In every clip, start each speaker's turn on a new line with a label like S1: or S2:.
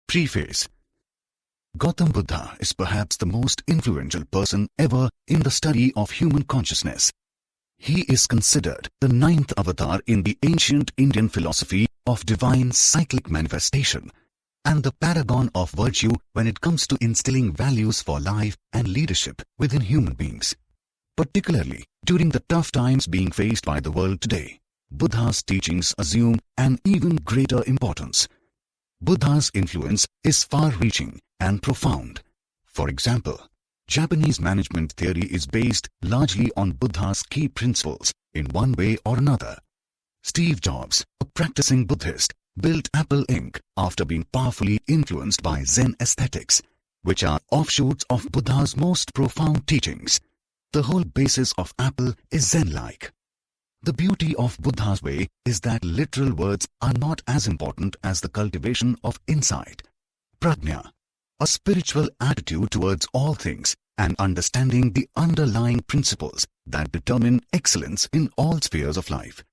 S1: Preface. Gautam Buddha is perhaps the most influential person ever in the study of human consciousness. He is considered the ninth avatar in the ancient Indian philosophy of divine cyclic manifestation, and the paragon of virtue when it comes to instilling values for life and leadership within human beings. Particularly during the tough times being faced by the world today, Buddha's teachings assume an even greater importance. Buddha's influence is far-reaching and profound. For example, Japanese management theory is based largely on Buddha's key principles in one way or another. Steve Jobs, a practicing Buddhist, built Apple Inc. after being powerfully influenced by Zen aesthetics, which are offshoots of Buddha's most profound teachings. The whole basis of Apple is Zen-like. The beauty of Buddha's way is that literal words are not as important as the cultivation of insight. Prajna, a spiritual attitude towards all things and understanding the underlying principles that determine excellence in all spheres of life.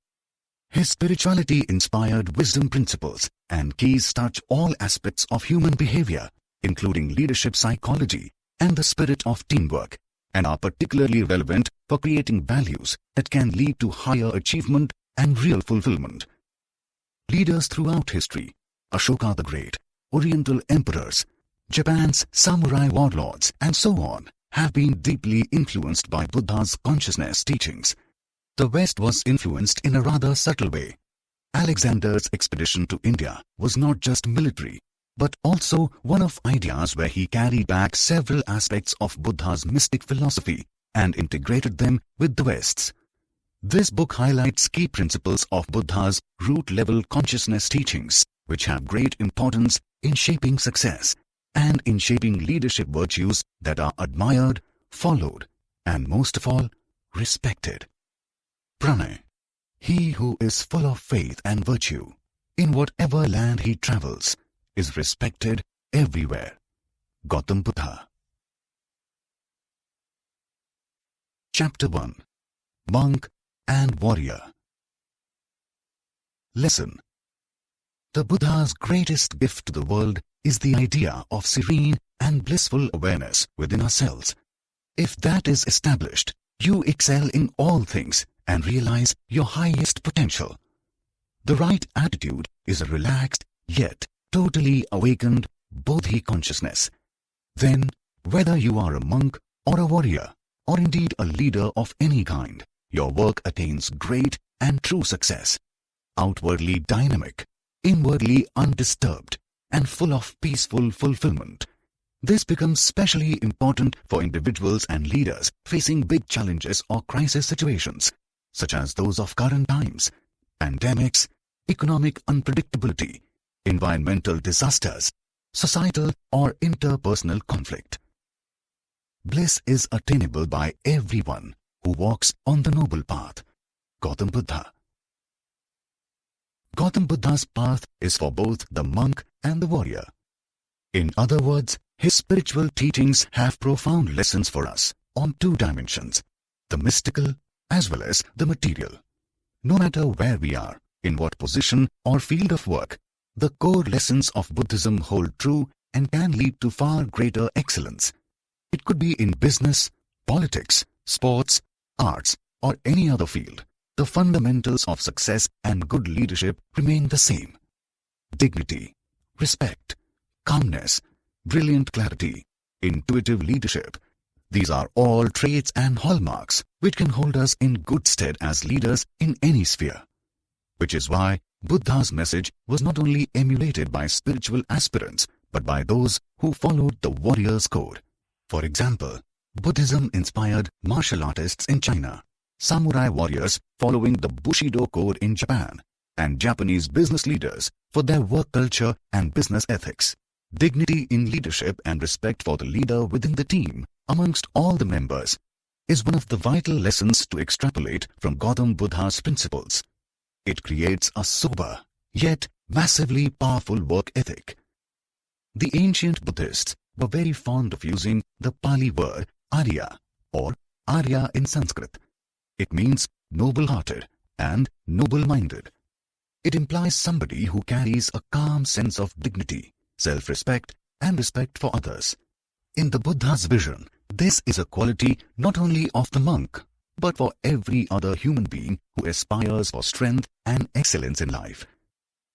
S1: His spirituality-inspired wisdom principles and keys touch all aspects of human behavior, including leadership psychology and the spirit of teamwork, and are particularly relevant for creating values that can lead to higher achievement and real fulfillment. Leaders throughout history, Ashoka the Great, Oriental emperors, Japan's samurai warlords, and so on, have been deeply influenced by Buddha's consciousness teachings. The West was influenced in a rather subtle way. Alexander's expedition to India was not just military, but also one of ideas where he carried back several aspects of Buddha's mystic philosophy and integrated them with the West's. This book highlights key principles of Buddha's root-level consciousness teachings, which have great importance in shaping success and in shaping leadership virtues that are admired, followed, and most of all, respected. Pranay. He who is full of faith and virtue, in whatever land he travels, is respected everywhere. Gautam Buddha. Chapter 1. Monk and Warrior. Lesson. The Buddha's greatest gift to the world is the idea of serene and blissful awareness within ourselves. If that is established, you excel in all things and realize your highest potential. The right attitude is a relaxed, yet totally awakened Bodhi consciousness. Then, whether you are a monk or a warrior, or indeed a leader of any kind, your work attains great and true success. Outwardly dynamic, inwardly undisturbed, and full of peaceful fulfillment. This becomes especially important for individuals and leaders facing big challenges or crisis situations, such as those of current times, pandemics, economic unpredictability, environmental disasters, societal or interpersonal conflict. Bliss is attainable by everyone who walks on the noble path. Gautam Buddha. Gautam Buddha's path is for both the monk and the warrior. In other words, his spiritual teachings have profound lessons for us on two dimensions, the mystical as well as the material. No matter where we are, in what position or field of work, the core lessons of Buddhism hold true and can lead to far greater excellence. It could be in business, politics, sports, arts, or any other field. The fundamentals of success and good leadership remain the same. Dignity, respect, calmness, brilliant clarity, intuitive leadership. These are all traits and hallmarks which can hold us in good stead as leaders in any sphere. Which is why Buddha's message was not only emulated by spiritual aspirants, but by those who followed the warrior's code. For example, Buddhism inspired martial artists in China, samurai warriors following the Bushido code in Japan, and Japanese business leaders for their work culture and business ethics. Dignity in leadership and respect for the leader within the team, amongst all the members, is one of the vital lessons to extrapolate from Gautam Buddha's principles. It creates a sober, yet massively powerful work ethic. The ancient Buddhists were very fond of using the Pali word Arya, or Arya in Sanskrit. It means noble-hearted and noble-minded. It implies somebody who carries a calm sense of dignity, self-respect, and respect for others. In the Buddha's vision, this is a quality not only of the monk, but for every other human being who aspires for strength and excellence in life.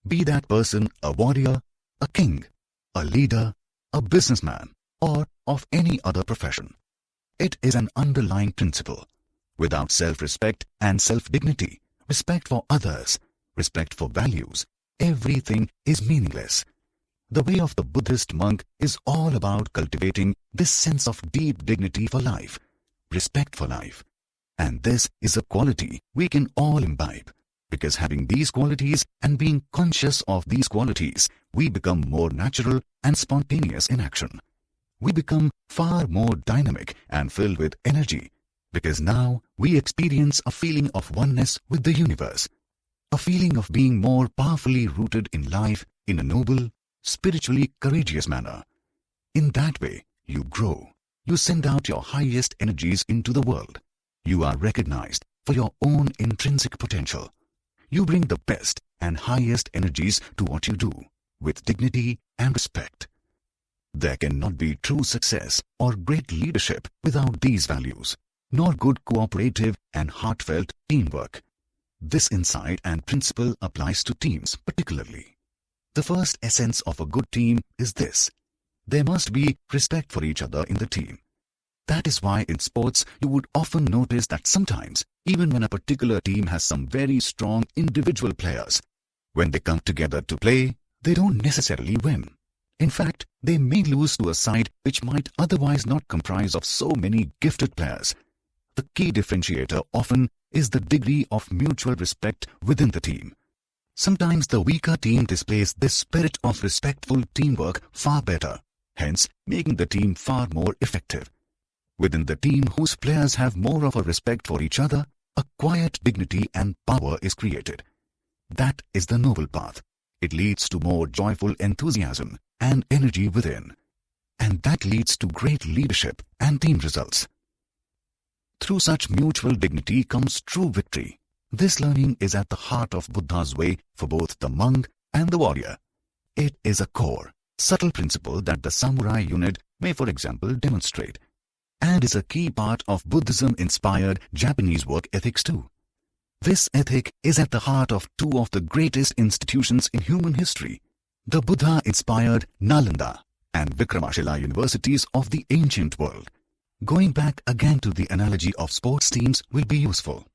S1: Be that person a warrior, a king, a leader, a businessman, or of any other profession. It is an underlying principle. Without self-respect and self-dignity, respect for others, respect for values, everything is meaningless. The way of the Buddhist monk is all about cultivating this sense of deep dignity for life, respect for life. And this is a quality we can all imbibe, because having these qualities and being conscious of these qualities, we become more natural and spontaneous in action. We become far more dynamic and filled with energy, because now we experience a feeling of oneness with the universe, a feeling of being more powerfully rooted in life in a noble, spiritually courageous manner. In that way, you grow. You send out your highest energies into the world. You are recognized for your own intrinsic potential. You bring the best and highest energies to what you do, with dignity and respect. There cannot be true success or great leadership without these values, nor good cooperative and heartfelt teamwork. This insight and principle applies to teams particularly. The first essence of a good team is this: there must be respect for each other in the team. That is why in sports you would often notice that sometimes, even when a particular team has some very strong individual players, when they come together to play, they don't necessarily win. In fact, they may lose to a side which might otherwise not comprise of so many gifted players. The key differentiator often is the degree of mutual respect within the team. Sometimes the weaker team displays this spirit of respectful teamwork far better, hence making the team far more effective. Within the team whose players have more of a respect for each other, a quiet dignity and power is created. That is the noble path. It leads to more joyful enthusiasm and energy within. And that leads to great leadership and team results. Through such mutual dignity comes true victory. This learning is at the heart of Buddha's way for both the monk and the warrior. It is a core, subtle principle that the samurai unit may, for example, demonstrate, and is a key part of Buddhism-inspired Japanese work ethics too. This ethic is at the heart of two of the greatest institutions in human history, the Buddha-inspired Nalanda and Vikramashila universities of the ancient world. Going back again to the analogy of sports teams will be useful.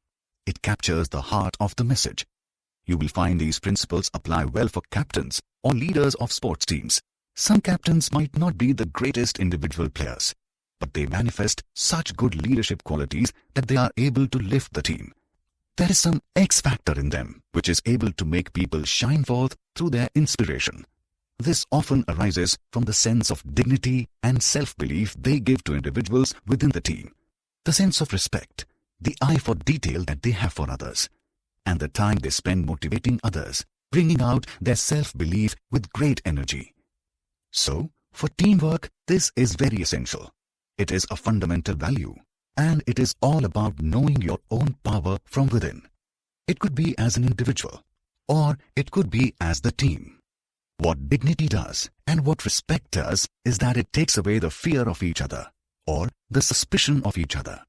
S1: It captures the heart of the message. You will find these principles apply well for captains or leaders of sports teams. Some captains might not be the greatest individual players, but they manifest such good leadership qualities that they are able to lift the team. There is some X factor in them which is able to make people shine forth through their inspiration. This often arises from the sense of dignity and self-belief they give to individuals within the team, the sense of respect, the eye for detail that they have for others, and the time they spend motivating others, bringing out their self-belief with great energy. So, for teamwork, this is very essential. It is a fundamental value, and it is all about knowing your own power from within. It could be as an individual, or it could be as the team. What dignity does and what respect does is that it takes away the fear of each other, or the suspicion of each other.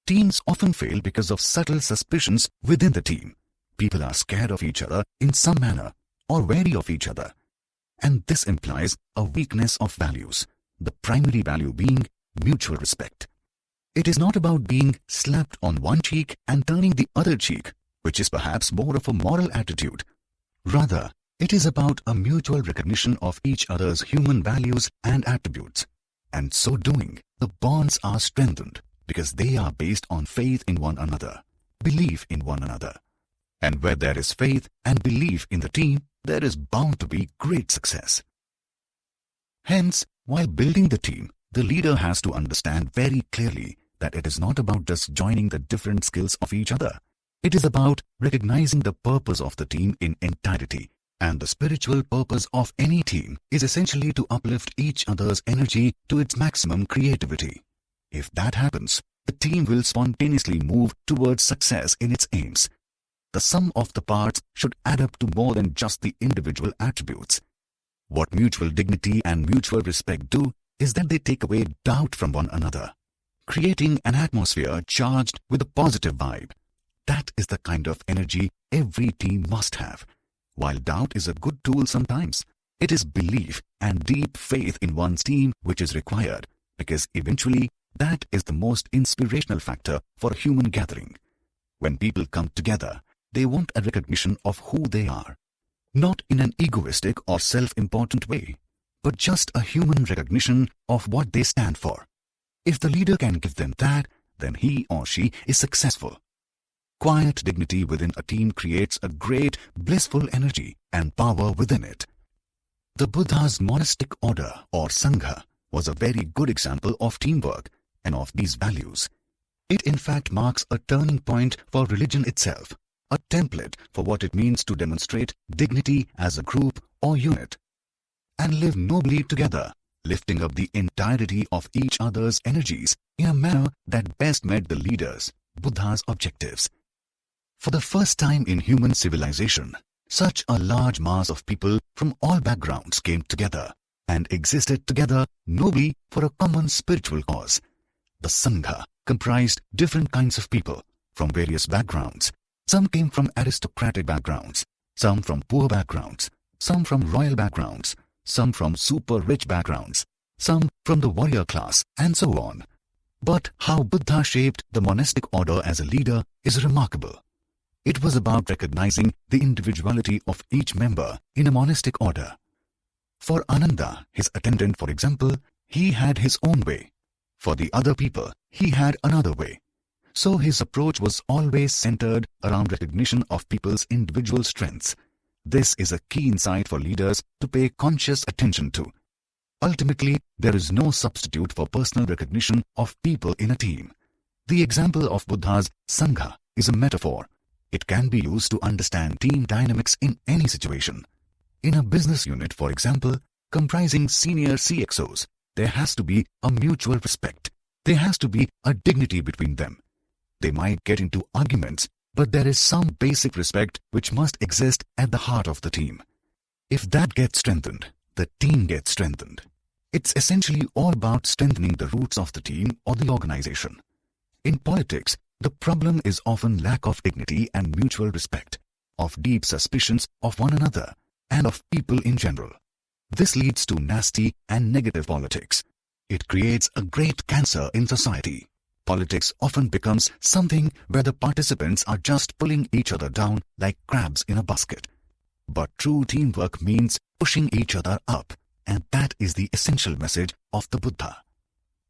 S1: Teams often fail because of subtle suspicions within the team. People are scared of each other in some manner, or wary of each other. And this implies a weakness of values, the primary value being mutual respect. It is not about being slapped on one cheek and turning the other cheek, which is perhaps more of a moral attitude. Rather, it is about a mutual recognition of each other's human values and attributes. And so doing, the bonds are strengthened because they are based on faith in one another, belief in one another. And where there is faith and belief in the team, there is bound to be great success. Hence, while building the team, the leader has to understand very clearly that it is not about just joining the different skills of each other. It is about recognizing the purpose of the team in entirety. And the spiritual purpose of any team is essentially to uplift each other's energy to its maximum creativity. If that happens, the team will spontaneously move towards success in its aims. The sum of the parts should add up to more than just the individual attributes. What mutual dignity and mutual respect do is that they take away doubt from one another, creating an atmosphere charged with a positive vibe. That is the kind of energy every team must have. While doubt is a good tool sometimes, it is belief and deep faith in one's team which is required, because eventually that is the most inspirational factor for a human gathering. When people come together, they want a recognition of who they are, not in an egoistic or self-important way, but just a human recognition of what they stand for. If the leader can give them that, then he or she is successful. Quiet dignity within a team creates a great, blissful energy and power within it. The Buddha's monastic order or Sangha was a very good example of teamwork and of these values. It in fact marks a turning point for religion itself, a template for what it means to demonstrate dignity as a group or unit, and live nobly together, lifting up the entirety of each other's energies in a manner that best met the leader's, Buddha's objectives. For the first time in human civilization, such a large mass of people from all backgrounds came together and existed together nobly for a common spiritual cause. The Sangha comprised different kinds of people from various backgrounds. Some came from aristocratic backgrounds, some from poor backgrounds, some from royal backgrounds, some from super rich backgrounds, some from the warrior class, and so on. But how Buddha shaped the monastic order as a leader is remarkable. It was about recognizing the individuality of each member in a monastic order. For Ananda, his attendant, for example, he had his own way. For the other people, he had another way. So his approach was always centered around recognition of people's individual strengths. This is a key insight for leaders to pay conscious attention to. Ultimately, there is no substitute for personal recognition of people in a team. The example of Buddha's Sangha is a metaphor. It can be used to understand team dynamics in any situation. In a business unit, for example, comprising senior CXOs, there has to be a mutual respect. There has to be a dignity between them. They might get into arguments, but there is some basic respect which must exist at the heart of the team. If that gets strengthened, the team gets strengthened. It's essentially all about strengthening the roots of the team or the organization. In politics, the problem is often lack of dignity and mutual respect, of deep suspicions of one another, and of people in general. This leads to nasty and negative politics. It creates a great cancer in society. Politics often becomes something where the participants are just pulling each other down like crabs in a basket. But true teamwork means pushing each other up, and that is the essential message of the Buddha.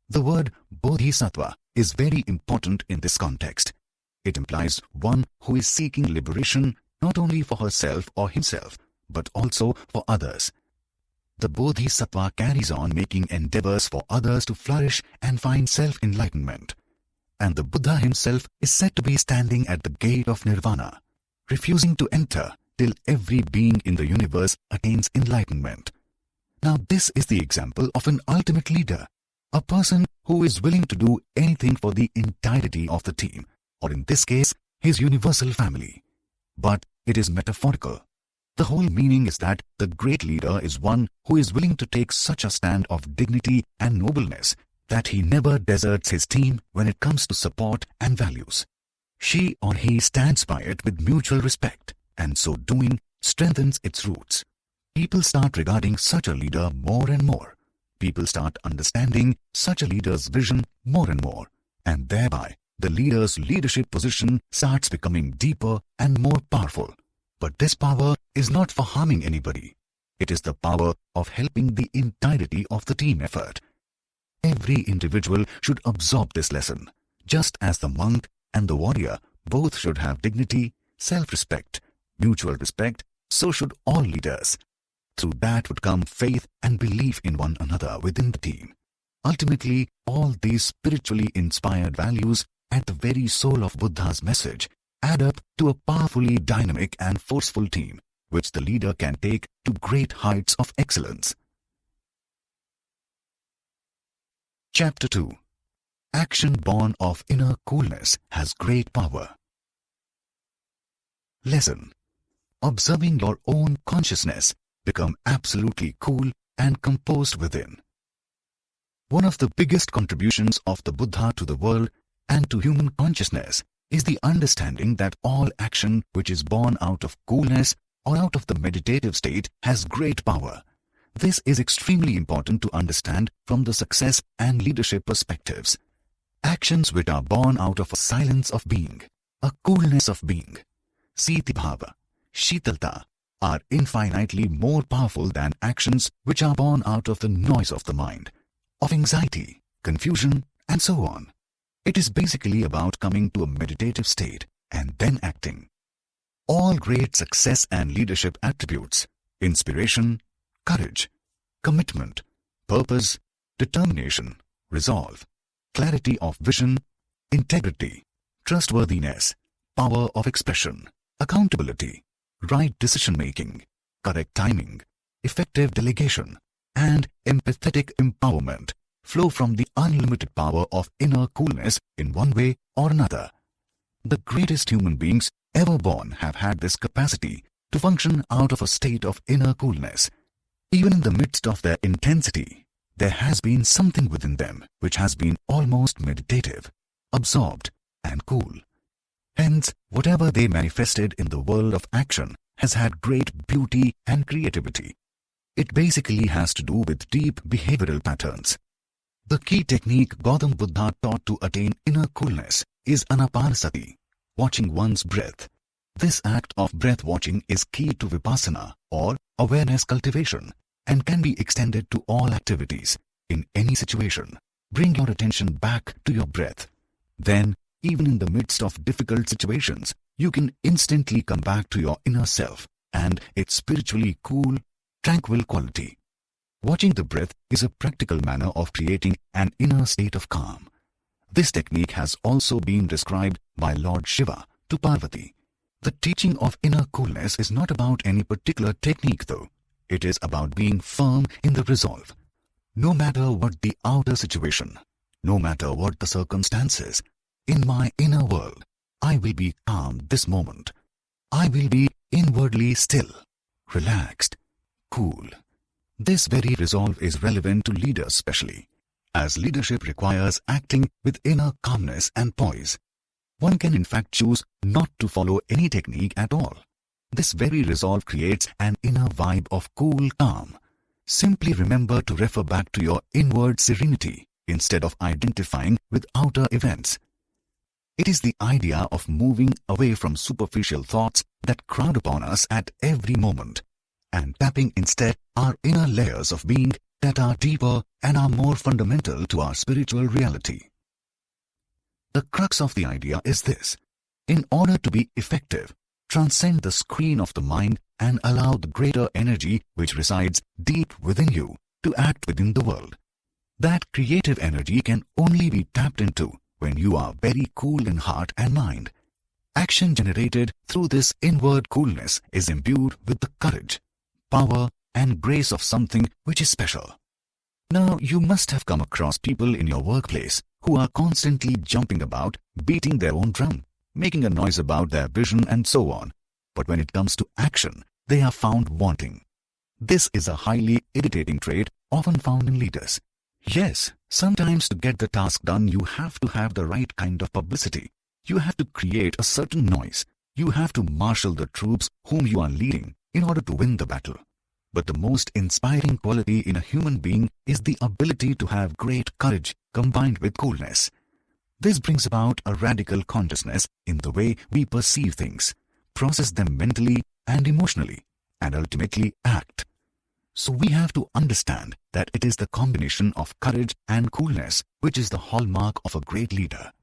S1: The word bodhisattva is very important in this context. It implies one who is seeking liberation not only for herself or himself, but also for others. The bodhisattva carries on making endeavors for others to flourish and find self-enlightenment. And the Buddha himself is said to be standing at the gate of nirvana, refusing to enter till every being in the universe attains enlightenment. Now this is the example of an ultimate leader, a person who is willing to do anything for the entirety of the team, or in this case, his universal family. But it is metaphorical. The whole meaning is that the great leader is one who is willing to take such a stand of dignity and nobleness that he never deserts his team when it comes to support and values. She or he stands by it with mutual respect, and so doing strengthens its roots. People start regarding such a leader more and more. People start understanding such a leader's vision more and more, and thereby the leader's leadership position starts becoming deeper and more powerful. But this power is not for harming anybody. It is the power of helping the entirety of the team effort. Every individual should absorb this lesson. Just as the monk and the warrior both should have dignity, self-respect, mutual respect, so should all leaders. Through that would come faith and belief in one another within the team. Ultimately, all these spiritually inspired values at the very soul of Buddha's message add up to a powerfully dynamic and forceful team, which the leader can take to great heights of excellence. Chapter 2. Action born of inner coolness has great power. Lesson. Observing your own consciousness become absolutely cool and composed within. One of the biggest contributions of the Buddha to the world and to human consciousness is the understanding that all action which is born out of coolness or out of the meditative state has great power. This is extremely important to understand from the success and leadership perspectives. Actions which are born out of a silence of being, a coolness of being, Siti Bhava, Shitalta, are infinitely more powerful than actions which are born out of the noise of the mind, of anxiety, confusion, and so on. It is basically about coming to a meditative state and then acting. All great success and leadership attributes, inspiration, courage, commitment, purpose, determination, resolve, clarity of vision, integrity, trustworthiness, power of expression, accountability, right decision-making, correct timing, effective delegation, and empathetic empowerment flow from the unlimited power of inner coolness in one way or another. The greatest human beings ever born have had this capacity to function out of a state of inner coolness. Even in the midst of their intensity, there has been something within them which has been almost meditative, absorbed, and cool. Hence, whatever they manifested in the world of action has had great beauty and creativity. It basically has to do with deep behavioral patterns. The key technique Gautama Buddha taught to attain inner coolness is anapanasati, watching one's breath. This act of breath watching is key to vipassana or awareness cultivation and can be extended to all activities. In any situation, bring your attention back to your breath. Then, even in the midst of difficult situations, you can instantly come back to your inner self and its spiritually cool, tranquil quality. Watching the breath is a practical manner of creating an inner state of calm. This technique has also been described by Lord Shiva to Parvati. The teaching of inner coolness is not about any particular technique though. It is about being firm in the resolve. No matter what the outer situation, no matter what the circumstances, in my inner world, I will be calm this moment. I will be inwardly still, relaxed, cool. This very resolve is relevant to leaders especially, as leadership requires acting with inner calmness and poise. One can in fact choose not to follow any technique at all. This very resolve creates an inner vibe of cool calm. Simply remember to refer back to your inward serenity instead of identifying with outer events. It is the idea of moving away from superficial thoughts that crowd upon us at every moment, and tapping instead our inner layers of being that are deeper and are more fundamental to our spiritual reality. The crux of the idea is this: in order to be effective, transcend the screen of the mind and allow the greater energy which resides deep within you to act within the world. That creative energy can only be tapped into when you are very cool in heart and mind. Action generated through this inward coolness is imbued with the courage, power, and grace of something which is special. Now, you must have come across people in your workplace who are constantly jumping about, beating their own drum, making a noise about their vision and so on. But when it comes to action, they are found wanting. This is a highly irritating trait often found in leaders. Yes, sometimes to get the task done, you have to have the right kind of publicity. You have to create a certain noise. You have to marshal the troops whom you are leading in order to win the battle. But the most inspiring quality in a human being is the ability to have great courage combined with coolness. This brings about a radical consciousness in the way we perceive things, process them mentally and emotionally, and ultimately act. So we have to understand that it is the combination of courage and coolness which is the hallmark of a great leader.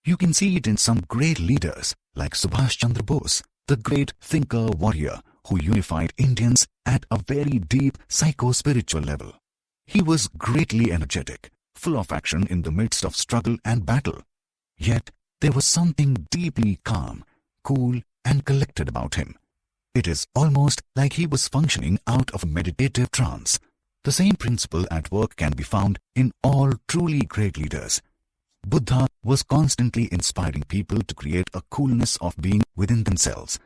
S1: You can see it in some great leaders like Subhash Chandra Bose, the great thinker warrior who unified Indians at a very deep psycho-spiritual level. He was greatly energetic, full of action in the midst of struggle and battle. Yet there was something deeply calm, cool, and collected about him. It is almost like he was functioning out of a meditative trance. The same principle at work can be found in all truly great leaders. Buddha was constantly inspiring people to create a coolness of being within themselves.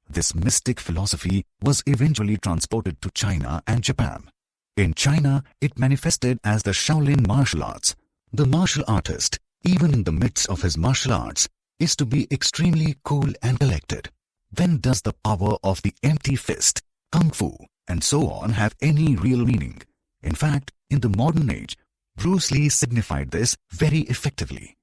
S1: This mystic philosophy was eventually transported to China and Japan. In China, it manifested as the Shaolin martial arts. The martial artist, even in the midst of his martial arts, is to be extremely cool and collected. When does the power of the empty fist, kung fu, and so on have any real meaning? In fact, in the modern age, Bruce Lee signified this very effectively.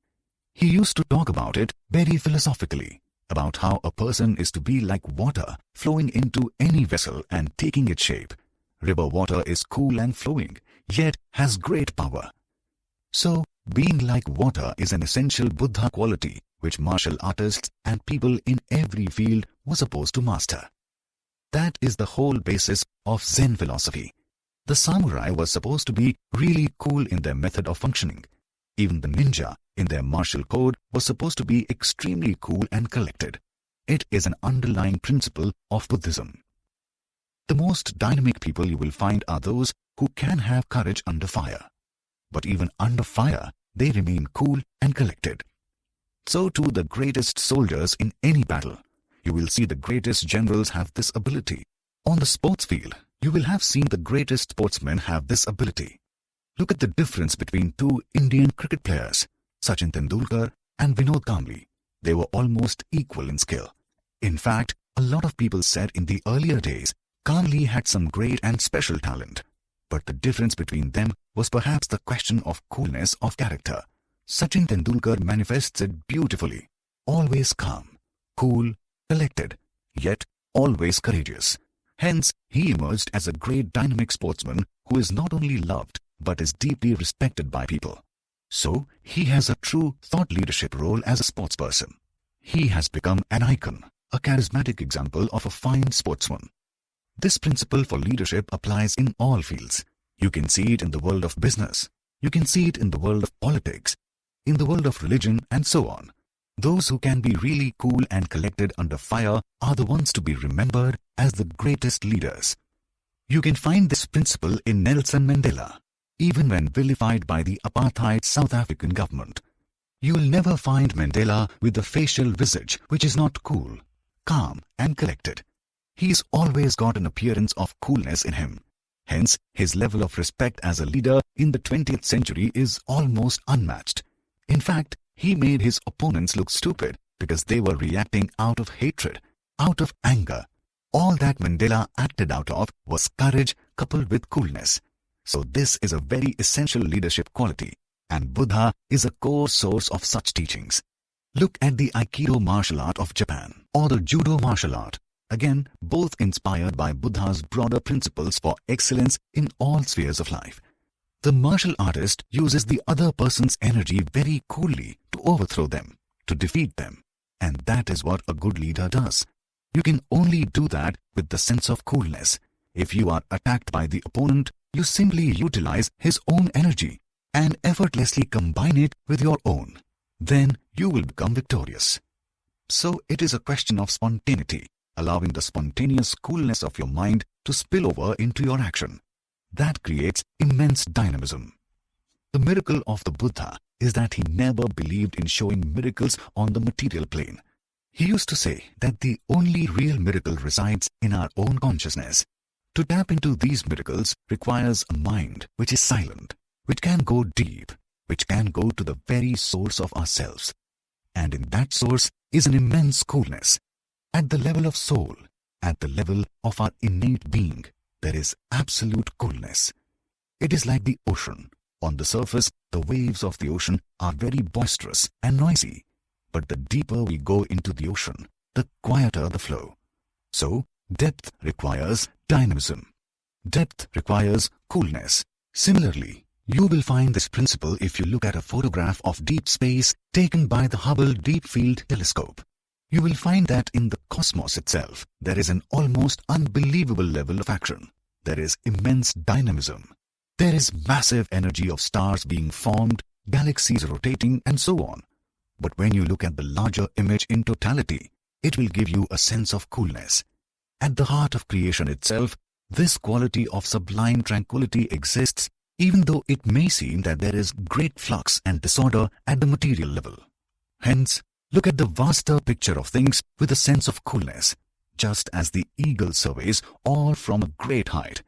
S1: He used to talk about it very philosophically, about how a person is to be like water flowing into any vessel and taking its shape. River water is cool and flowing, yet has great power. So, being like water is an essential Buddha quality which martial artists and people in every field were supposed to master. That is the whole basis of Zen philosophy. The samurai was supposed to be really cool in their method of functioning. Even the ninja in their martial code was supposed to be extremely cool and collected. It is an underlying principle of Buddhism. The most dynamic people you will find are those who can have courage under fire. But even under fire, they remain cool and collected. So too the greatest soldiers in any battle. You will see the greatest generals have this ability. On the sports field, you will have seen the greatest sportsmen have this ability. Look at the difference between two Indian cricket players, Sachin Tendulkar and Vinod Kambli. They were almost equal in skill. In fact, a lot of people said in the earlier days, Kambli had some great and special talent. But the difference between them was perhaps the question of coolness of character. Sachin Tendulkar manifests it beautifully. Always calm, cool, collected, yet always courageous. Hence, he emerged as a great dynamic sportsman who is not only loved but is deeply respected by people. So, he has a true thought leadership role as a sportsperson. He has become an icon, a charismatic example of a fine sportsman. This principle for leadership applies in all fields. You can see it in the world of business. You can see it in the world of politics, in the world of religion, and so on. Those who can be really cool and collected under fire are the ones to be remembered as the greatest leaders. You can find this principle in Nelson Mandela, even when vilified by the apartheid South African government. You will never find Mandela with a facial visage which is not cool, calm, and collected. He's always got an appearance of coolness in him. Hence, his level of respect as a leader in the 20th century is almost unmatched. In fact, he made his opponents look stupid because they were reacting out of hatred, out of anger. All that Mandela acted out of was courage coupled with coolness. So this is a very essential leadership quality, and Buddha is a core source of such teachings. Look at the Aikido martial art of Japan or the Judo martial art. Again, both inspired by Buddha's broader principles for excellence in all spheres of life. The martial artist uses the other person's energy very coolly to overthrow them, to defeat them. And that is what a good leader does. You can only do that with the sense of coolness. If you are attacked by the opponent, you simply utilize his own energy and effortlessly combine it with your own. Then you will become victorious. So it is a question of spontaneity, allowing the spontaneous coolness of your mind to spill over into your action. That creates immense dynamism. The miracle of the Buddha is that he never believed in showing miracles on the material plane. He used to say that the only real miracle resides in our own consciousness. To tap into these miracles requires a mind which is silent, which can go deep, which can go to the very source of ourselves. And in that source is an immense coolness. At the level of soul, at the level of our innate being, there is absolute coolness. It is like the ocean. On the surface, the waves of the ocean are very boisterous and noisy. But the deeper we go into the ocean, the quieter the flow. So, depth requires dynamism. Depth requires coolness. Similarly, you will find this principle if you look at a photograph of deep space taken by the Hubble Deep Field Telescope. You will find that in the cosmos itself, there is an almost unbelievable level of action. There is immense dynamism. There is massive energy of stars being formed, galaxies rotating, and so on. But when you look at the larger image in totality, it will give you a sense of coolness. At the heart of creation itself, this quality of sublime tranquility exists, even though it may seem that there is great flux and disorder at the material level. Hence, look at the vaster picture of things with a sense of coolness. just as the eagle surveys all from a great height.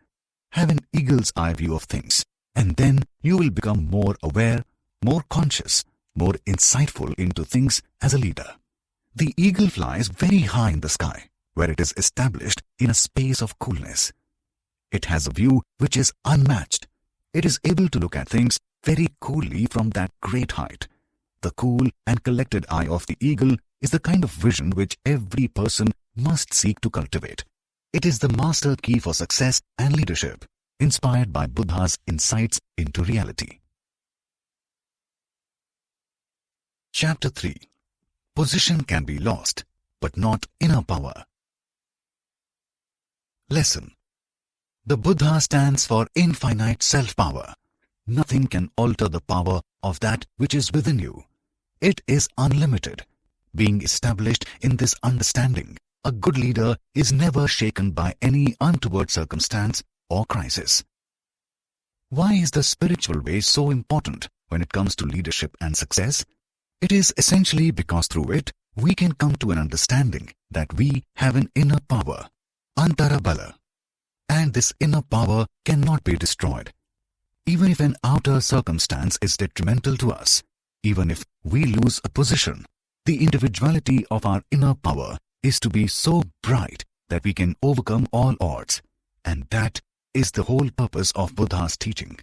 S1: Have an eagle's eye view of things, and then you will become more aware, more conscious, more insightful into things as a leader. The eagle flies very high in the sky, where it is established in a space of coolness. It has a view which is unmatched. It is able to look at things very coolly from that great height. The cool and collected eye of the eagle is the kind of vision which every person must seek to cultivate. It is the master key for success and leadership, inspired by Buddha's insights into reality. Chapter 3. Position can be lost, but not inner power. Lesson. The Buddha stands for infinite self-power. Nothing can alter the power of that which is within you. It is unlimited. Being established in this understanding, a good leader is never shaken by any untoward circumstance or crisis. Why is the spiritual way so important when it comes to leadership and success? It is essentially because through it, we can come to an understanding that we have an inner power, antara bala, and this inner power cannot be destroyed. Even if an outer circumstance is detrimental to us, even if we lose a position, the individuality of our inner power is to be so bright that we can overcome all odds. And that is the whole purpose of Buddha's teaching,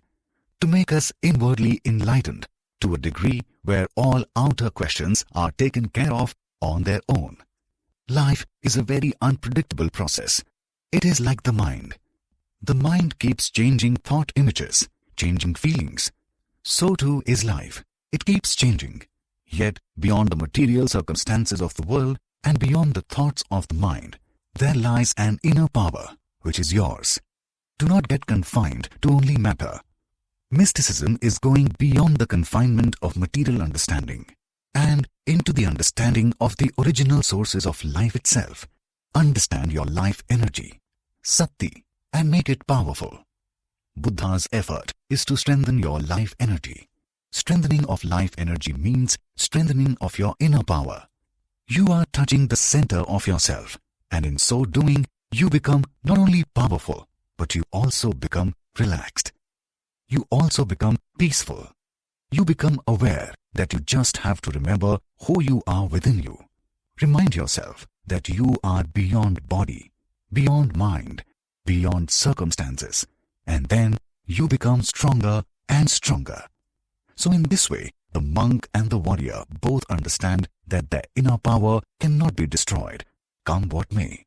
S1: to make us inwardly enlightened to a degree where all outer questions are taken care of on their own. Life is a very unpredictable process. It is like the mind. The mind keeps changing thought images, changing feelings. So too is life. It keeps changing. Yet, beyond the material circumstances of the world and beyond the thoughts of the mind, there lies an inner power which is yours. Do not get confined to only matter. Mysticism is going beyond the confinement of material understanding and into the understanding of the original sources of life itself. Understand your life energy, sati, and make it powerful. Buddha's effort is to strengthen your life energy. Strengthening of life energy means strengthening of your inner power. You are touching the center of yourself, and in so doing, you become not only powerful, but you also become relaxed. You also become peaceful. You become aware that you just have to remember who you are within you. Remind yourself that you are beyond body, beyond mind, beyond circumstances, and then you become stronger and stronger. So in this way, the monk and the warrior both understand that their inner power cannot be destroyed, come what may.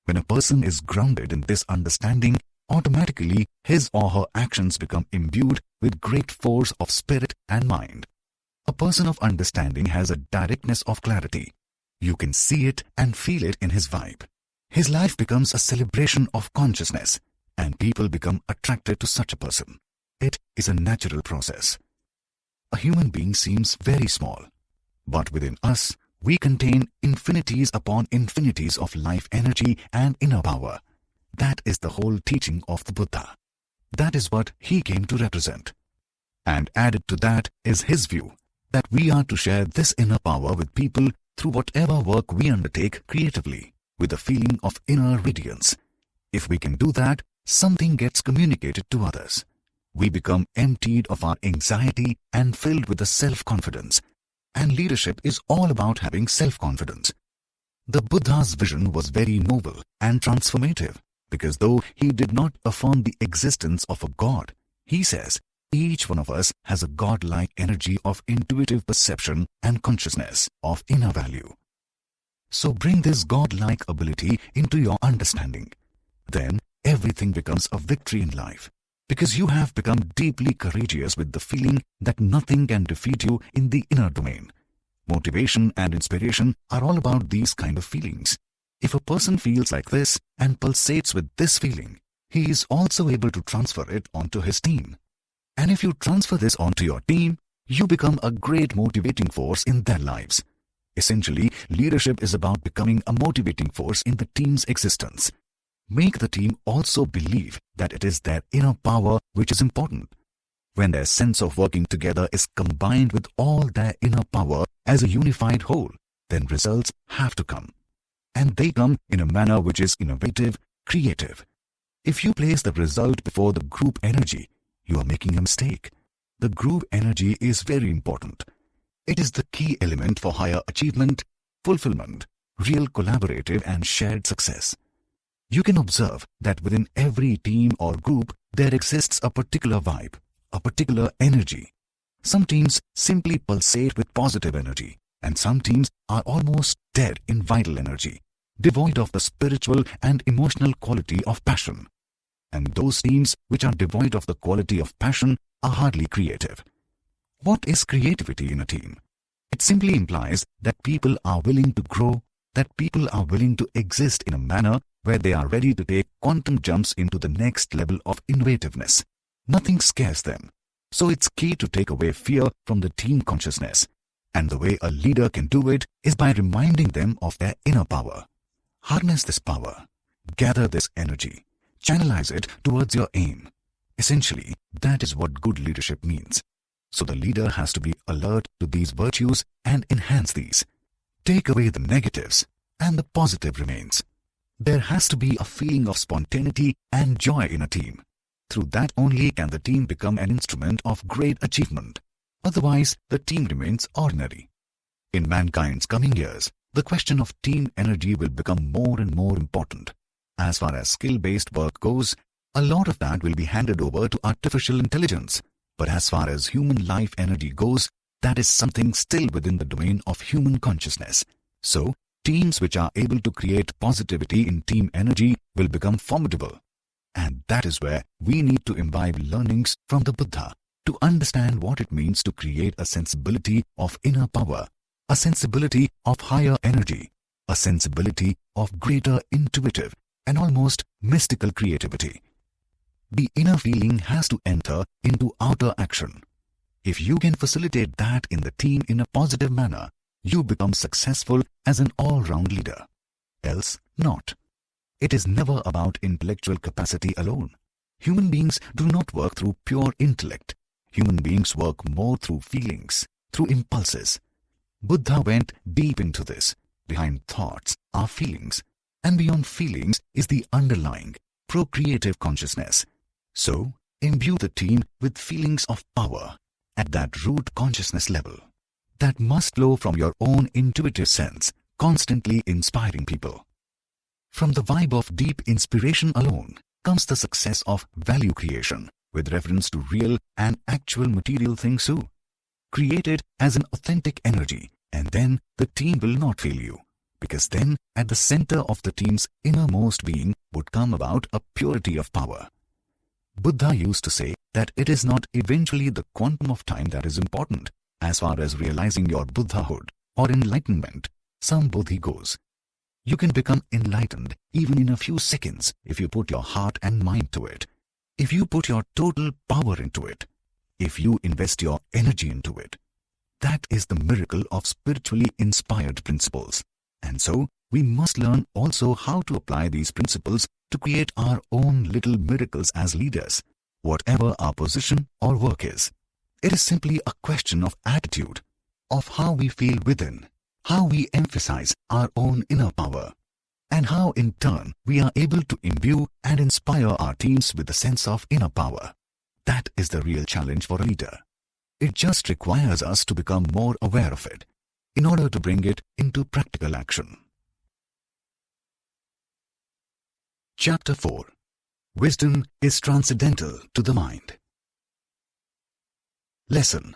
S1: When a person is grounded in this understanding, automatically his or her actions become imbued with great force of spirit and mind. A person of understanding has a directness of clarity. You can see it and feel it in his vibe. His life becomes a celebration of consciousness, and people become attracted to such a person. It is a natural process. A human being seems very small, but within us, we contain infinities upon infinities of life energy and inner power. That is the whole teaching of the Buddha. That is what he came to represent. And added to that is his view that we are to share this inner power with people through whatever work we undertake creatively, with a feeling of inner radiance. If we can do that, something gets communicated to others. We become emptied of our anxiety and filled with the self-confidence. And leadership is all about having self-confidence. The Buddha's vision was very noble and transformative, because though he did not affirm the existence of a God, he says each one of us has a God-like energy of intuitive perception and consciousness of inner value. So bring this God-like ability into your understanding. Then everything becomes a victory in life, because you have become deeply courageous with the feeling that nothing can defeat you in the inner domain. Motivation and inspiration are all about these kind of feelings. If a person feels like this and pulsates with this feeling, he is also able to transfer it onto his team. And if you transfer this onto your team, you become a great motivating force in their lives. Essentially, leadership is about becoming a motivating force in the team's existence. Make the team also believe that it is their inner power which is important. When their sense of working together is combined with all their inner power as a unified whole, then results have to come. and they come in a manner which is innovative, creative. If you place the result before the group energy, you are making a mistake. The group energy is very important. It is the key element for higher achievement, fulfillment, real collaborative and shared success. You can observe that within every team or group there exists a particular vibe, a particular energy. Some teams simply pulsate with positive energy, and some teams are almost dead in vital energy, devoid of the spiritual and emotional quality of passion. And those teams which are devoid of the quality of passion are hardly creative. What is creativity in a team? It simply implies that people are willing to grow, that people are willing to exist in a manner where they are ready to take quantum jumps into the next level of innovativeness. Nothing scares them. So it's key to take away fear from the team consciousness. And the way a leader can do it is by reminding them of their inner power. Harness this power. Gather this energy. Channelize it towards your aim. Essentially, that is what good leadership means. So the leader has to be alert to these virtues and enhance these. Take away the negatives, and the positive remains. There has to be a feeling of spontaneity and joy in a team. Through that only can the team become an instrument of great achievement. Otherwise, the team remains ordinary. In mankind's coming years, the question of team energy will become more and more important. As far as skill-based work goes, a lot of that will be handed over to artificial intelligence. But as far as human life energy goes, that is something still within the domain of human consciousness. So, teams which are able to create positivity in team energy will become formidable. And that is where we need to imbibe learnings from the Buddha to understand what it means to create a sensibility of inner power, a sensibility of higher energy, a sensibility of greater intuitive and almost mystical creativity. The inner feeling has to enter into outer action. If you can facilitate that in the team in a positive manner, you become successful as an all-round leader. Else, not. It is never about intellectual capacity alone. Human beings do not work through pure intellect. Human beings work more through feelings, through impulses. Buddha went deep into this. Behind thoughts are feelings, and beyond feelings is the underlying, procreative consciousness. So, imbue the team with feelings of power at that root consciousness level. That must flow from your own intuitive sense, constantly inspiring people. From the vibe of deep inspiration alone comes the success of value creation with reference to real and actual material things too. Create it as an authentic energy, and then the team will not fail you, because then at the center of the team's innermost being would come about a purity of power. Buddha used to say that it is not eventually the quantum of time that is important as far as realizing your Buddhahood or enlightenment. Some Buddhi goes. You can become enlightened even in a few seconds if you put your heart and mind to it, if you put your total power into it, if you invest your energy into it. That is the miracle of spiritually inspired principles. And so, we must learn also how to apply these principles to create our own little miracles as leaders, whatever our position or work is. It is simply a question of attitude, of how we feel within, how we emphasize our own inner power, and how in turn we are able to imbue and inspire our teams with the sense of inner power. That is the real challenge for a leader. It just requires us to become more aware of it in order to bring it into practical action. Chapter 4. Wisdom is transcendental to the mind. Lesson.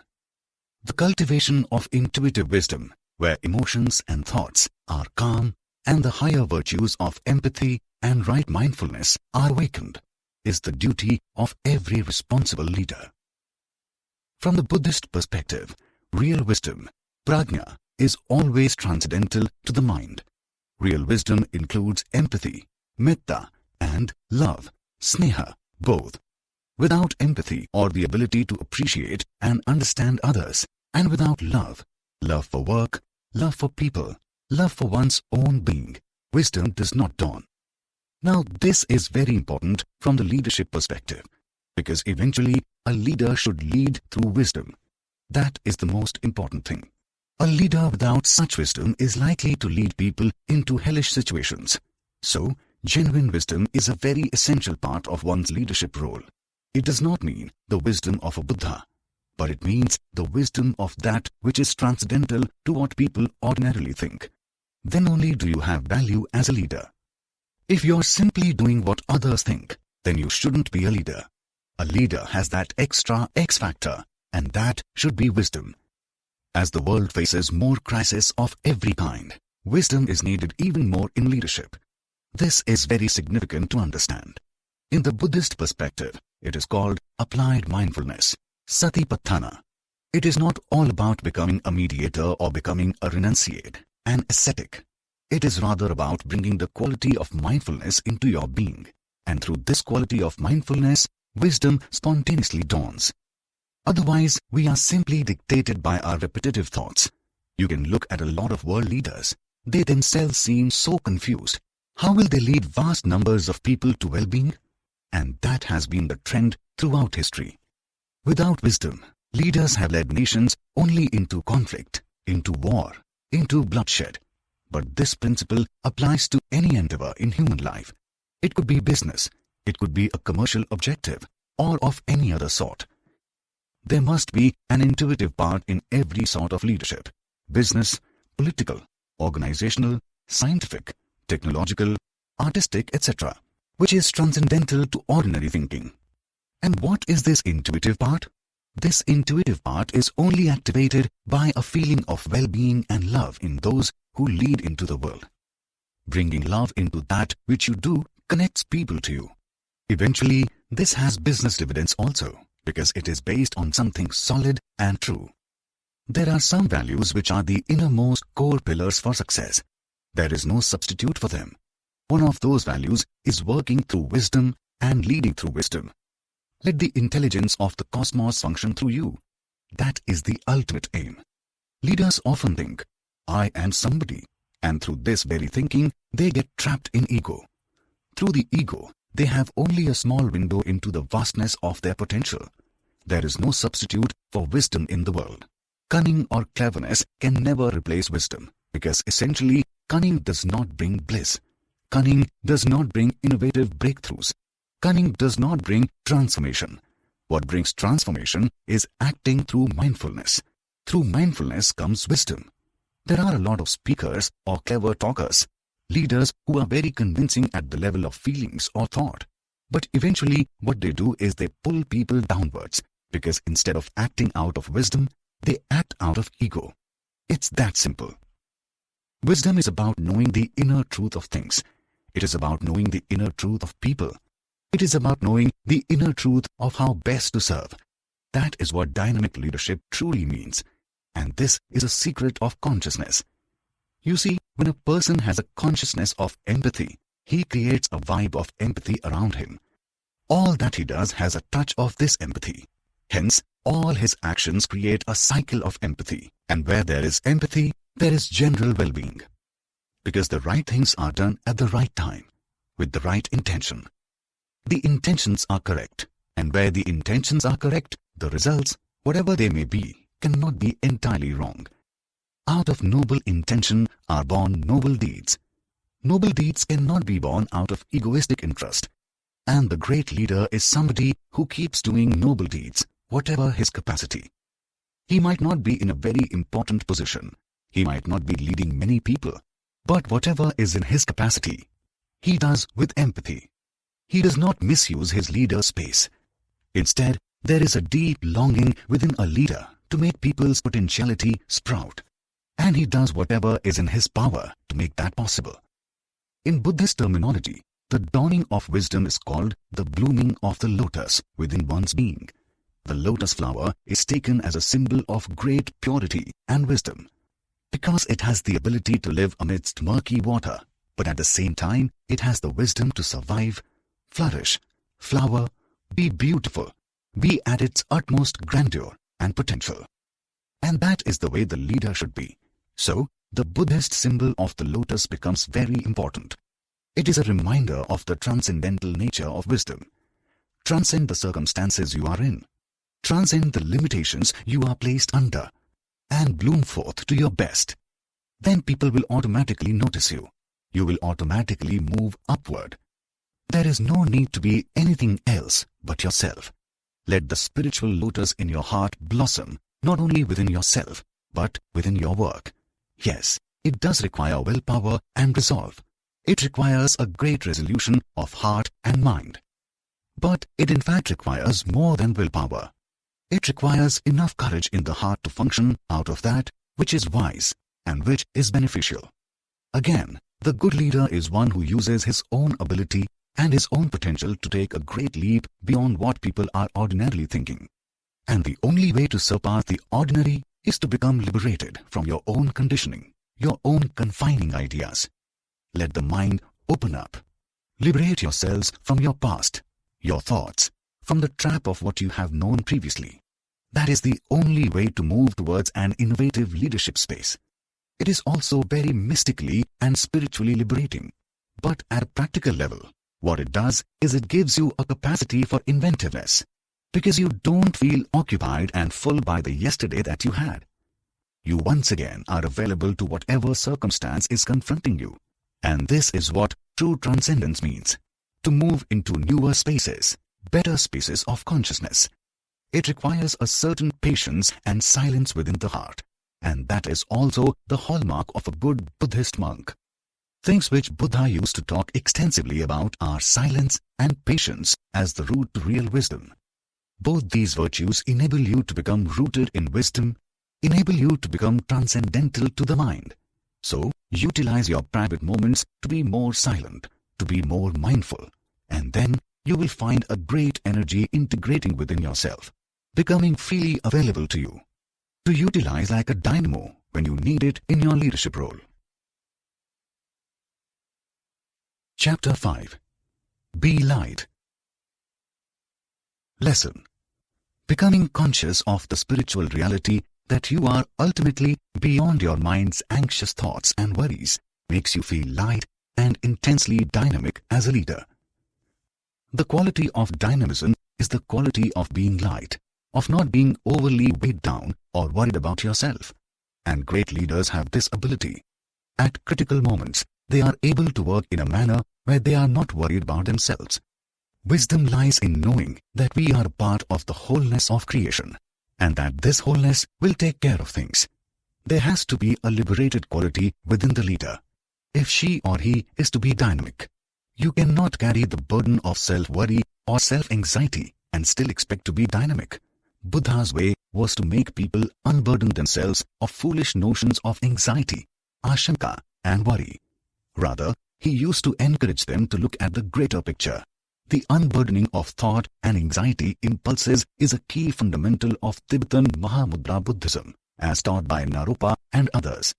S1: The cultivation of intuitive wisdom, where emotions and thoughts are calm and the higher virtues of empathy and right mindfulness are awakened, is the duty of every responsible leader. From the Buddhist perspective, real wisdom, prajna, is always transcendental to the mind. Real wisdom includes empathy, metta, and love, sneha, both. Without empathy or the ability to appreciate and understand others, and without love, love for work, love for people, love for one's own being, wisdom does not dawn. Now, this is very important from the leadership perspective, because eventually a leader should lead through wisdom. That is the most important thing. A leader without such wisdom is likely to lead people into hellish situations. So, genuine wisdom is a very essential part of one's leadership role. It does not mean the wisdom of a Buddha, but it means the wisdom of that which is transcendental to what people ordinarily think. Then only do you have value as a leader. If you're simply doing what others think, then you shouldn't be a leader. A leader has that extra X factor, and that should be wisdom. As the world faces more crises of every kind, wisdom is needed even more in leadership. This is very significant to understand. In the Buddhist perspective, it is called applied mindfulness, satipatthana. It is not all about becoming a mediator or becoming a renunciate, an ascetic. It is rather about bringing the quality of mindfulness into your being, and through this quality of mindfulness, wisdom spontaneously dawns. Otherwise, we are simply dictated by our repetitive thoughts. You can look at a lot of world leaders. They themselves seem so confused. How will they lead vast numbers of people to well-being? And that has been the trend throughout history. Without wisdom, leaders have led nations only into conflict, into war, into bloodshed. But this principle applies to any endeavor in human life. It could be business, it could be a commercial objective, or of any other sort. There must be an intuitive part in every sort of leadership: business, political, organizational, scientific, technological, artistic, etc., which is transcendental to ordinary thinking. And what is this intuitive part? This intuitive part is only activated by a feeling of well-being and love in those who lead into the world. Bringing love into that which you do connects people to you. Eventually, this has business dividends also, because it is based on something solid and true. There are some values which are the innermost core pillars for success. There is no substitute for them. One of those values is working through wisdom and leading through wisdom. Let the intelligence of the cosmos function through you. That is the ultimate aim. Leaders often think, I am somebody, and through this very thinking, they get trapped in ego. Through the ego, they have only a small window into the vastness of their potential. There is no substitute for wisdom in the world. Cunning or cleverness can never replace wisdom, because essentially, cunning does not bring bliss. Cunning does not bring innovative breakthroughs. Cunning does not bring transformation. What brings transformation is acting through mindfulness. Through mindfulness comes wisdom. There are a lot of speakers or clever talkers, leaders who are very convincing at the level of feelings or thought. But eventually what they do is they pull people downwards, because instead of acting out of wisdom, they act out of ego. It's that simple. Wisdom is about knowing the inner truth of things. It is about knowing the inner truth of people. It is about knowing the inner truth of how best to serve. That is what dynamic leadership truly means. And this is a secret of consciousness. You see, when a person has a consciousness of empathy, he creates a vibe of empathy around him. All that he does has a touch of this empathy. Hence, all his actions create a cycle of empathy. And where there is empathy, there is general well-being. Because the right things are done at the right time, with the right intention. The intentions are correct, and where the intentions are correct, the results, whatever they may be, cannot be entirely wrong. Out of noble intention are born noble deeds. Noble deeds cannot be born out of egoistic interest. And the great leader is somebody who keeps doing noble deeds, whatever his capacity. He might not be in a very important position. He might not be leading many people. But whatever is in his capacity, he does with empathy. He does not misuse his leader's space. Instead, there is a deep longing within a leader to make people's potentiality sprout. And he does whatever is in his power to make that possible. In Buddhist terminology, the dawning of wisdom is called the blooming of the lotus within one's being. The lotus flower is taken as a symbol of great purity and wisdom, because it has the ability to live amidst murky water, but at the same time, it has the wisdom to survive, flourish, flower, be beautiful, be at its utmost grandeur and potential. And that is the way the leader should be. So, the Buddhist symbol of the lotus becomes very important. It is a reminder of the transcendental nature of wisdom. Transcend the circumstances you are in. Transcend the limitations you are placed under. and bloom forth to your best. Then people will automatically notice you. You will automatically move upward. There is no need to be anything else but yourself. Let the spiritual lotus in your heart blossom, not only within yourself, but within your work. Yes, it does require willpower and resolve. It requires a great resolution of heart and mind. But it in fact requires more than willpower. It requires enough courage in the heart to function out of that which is wise and which is beneficial. Again, the good leader is one who uses his own ability and his own potential to take a great leap beyond what people are ordinarily thinking. And the only way to surpass the ordinary is to become liberated from your own conditioning, your own confining ideas. Let the mind open up. Liberate yourselves from your past, your thoughts, from the trap of what you have known previously. That is the only way to move towards an innovative leadership space. It is also very mystically and spiritually liberating. But at a practical level, what it does is it gives you a capacity for inventiveness, because you don't feel occupied and full by the yesterday that you had. You once again are available to whatever circumstance is confronting you. And this is what true transcendence means: to move into newer spaces, better spaces of consciousness. It requires a certain patience and silence within the heart, and that is also the hallmark of a good Buddhist monk. Things which Buddha used to talk extensively about are silence and patience as the root to real wisdom. Both these virtues enable you to become rooted in wisdom, enable you to become transcendental to the mind. So, utilize your private moments to be more silent, to be more mindful, and then you will find a great energy integrating within yourself, becoming freely available to you, to utilize like a dynamo when you need it in your leadership role. Chapter 5. Be Light. Lesson. Becoming conscious of the spiritual reality that you are ultimately beyond your mind's anxious thoughts and worries makes you feel light and intensely dynamic as a leader. The quality of dynamism is the quality of being light, of not being overly weighed down or worried about yourself. And great leaders have this ability. At critical moments, they are able to work in a manner where they are not worried about themselves. Wisdom lies in knowing that we are a part of the wholeness of creation, and that this wholeness will take care of things. There has to be a liberated quality within the leader. If she or he is to be dynamic, you cannot carry the burden of self-worry or self-anxiety and still expect to be dynamic. Buddha's way was to make people unburden themselves of foolish notions of anxiety, ashanka, and worry. Rather, he used to encourage them to look at the greater picture. The unburdening of thought and anxiety impulses is a key fundamental of Tibetan Mahamudra Buddhism, as taught by Naropa and others.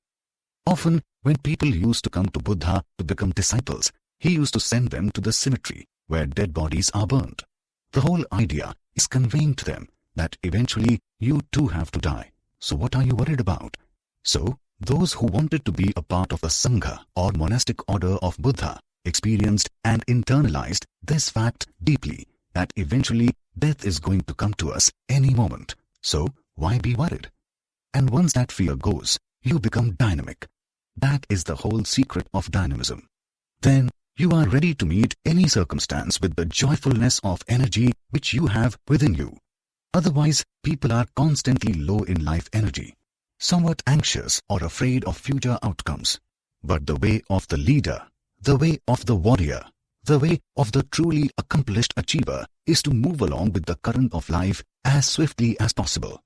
S1: Often, when people used to come to Buddha to become disciples, he used to send them to the cemetery where dead bodies are burnt. The whole idea is conveying to them that eventually you too have to die. So what are you worried about? So, those who wanted to be a part of the Sangha or monastic order of Buddha experienced and internalized this fact deeply, that eventually death is going to come to us any moment. So, why be worried? And once that fear goes, you become dynamic. That is the whole secret of dynamism. Then, you are ready to meet any circumstance with the joyfulness of energy which you have within you. Otherwise, people are constantly low in life energy, somewhat anxious or afraid of future outcomes. But the way of the leader, the way of the warrior, the way of the truly accomplished achiever is to move along with the current of life as swiftly as possible,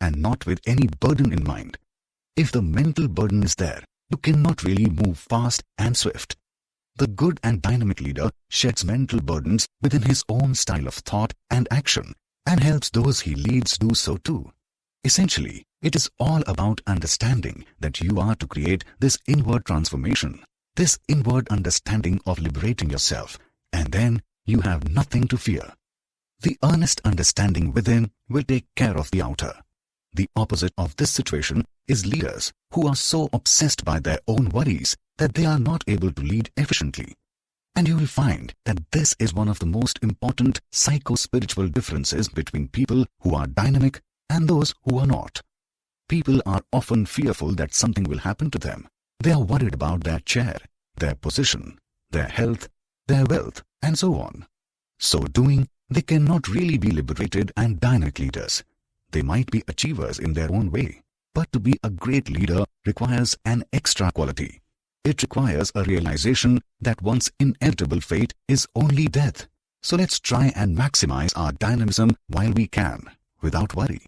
S1: and not with any burden in mind. If the mental burden is there, you cannot really move fast and swift. The good and dynamic leader sheds mental burdens within his own style of thought and action, and helps those he leads do so too. Essentially, it is all about understanding that you are to create this inward transformation, this inward understanding of liberating yourself, and then you have nothing to fear. The earnest understanding within will take care of the outer. The opposite of this situation is leaders who are so obsessed by their own worries that they are not able to lead efficiently. And you will find that this is one of the most important psycho-spiritual differences between people who are dynamic and those who are not. People are often fearful that something will happen to them. They are worried about their chair, their position, their health, their wealth, and so on. So doing, they cannot really be liberated and dynamic leaders. They might be achievers in their own way, but to be a great leader requires an extra quality. It requires a realization that one's inevitable fate is only death. So let's try and maximize our dynamism while we can, without worry.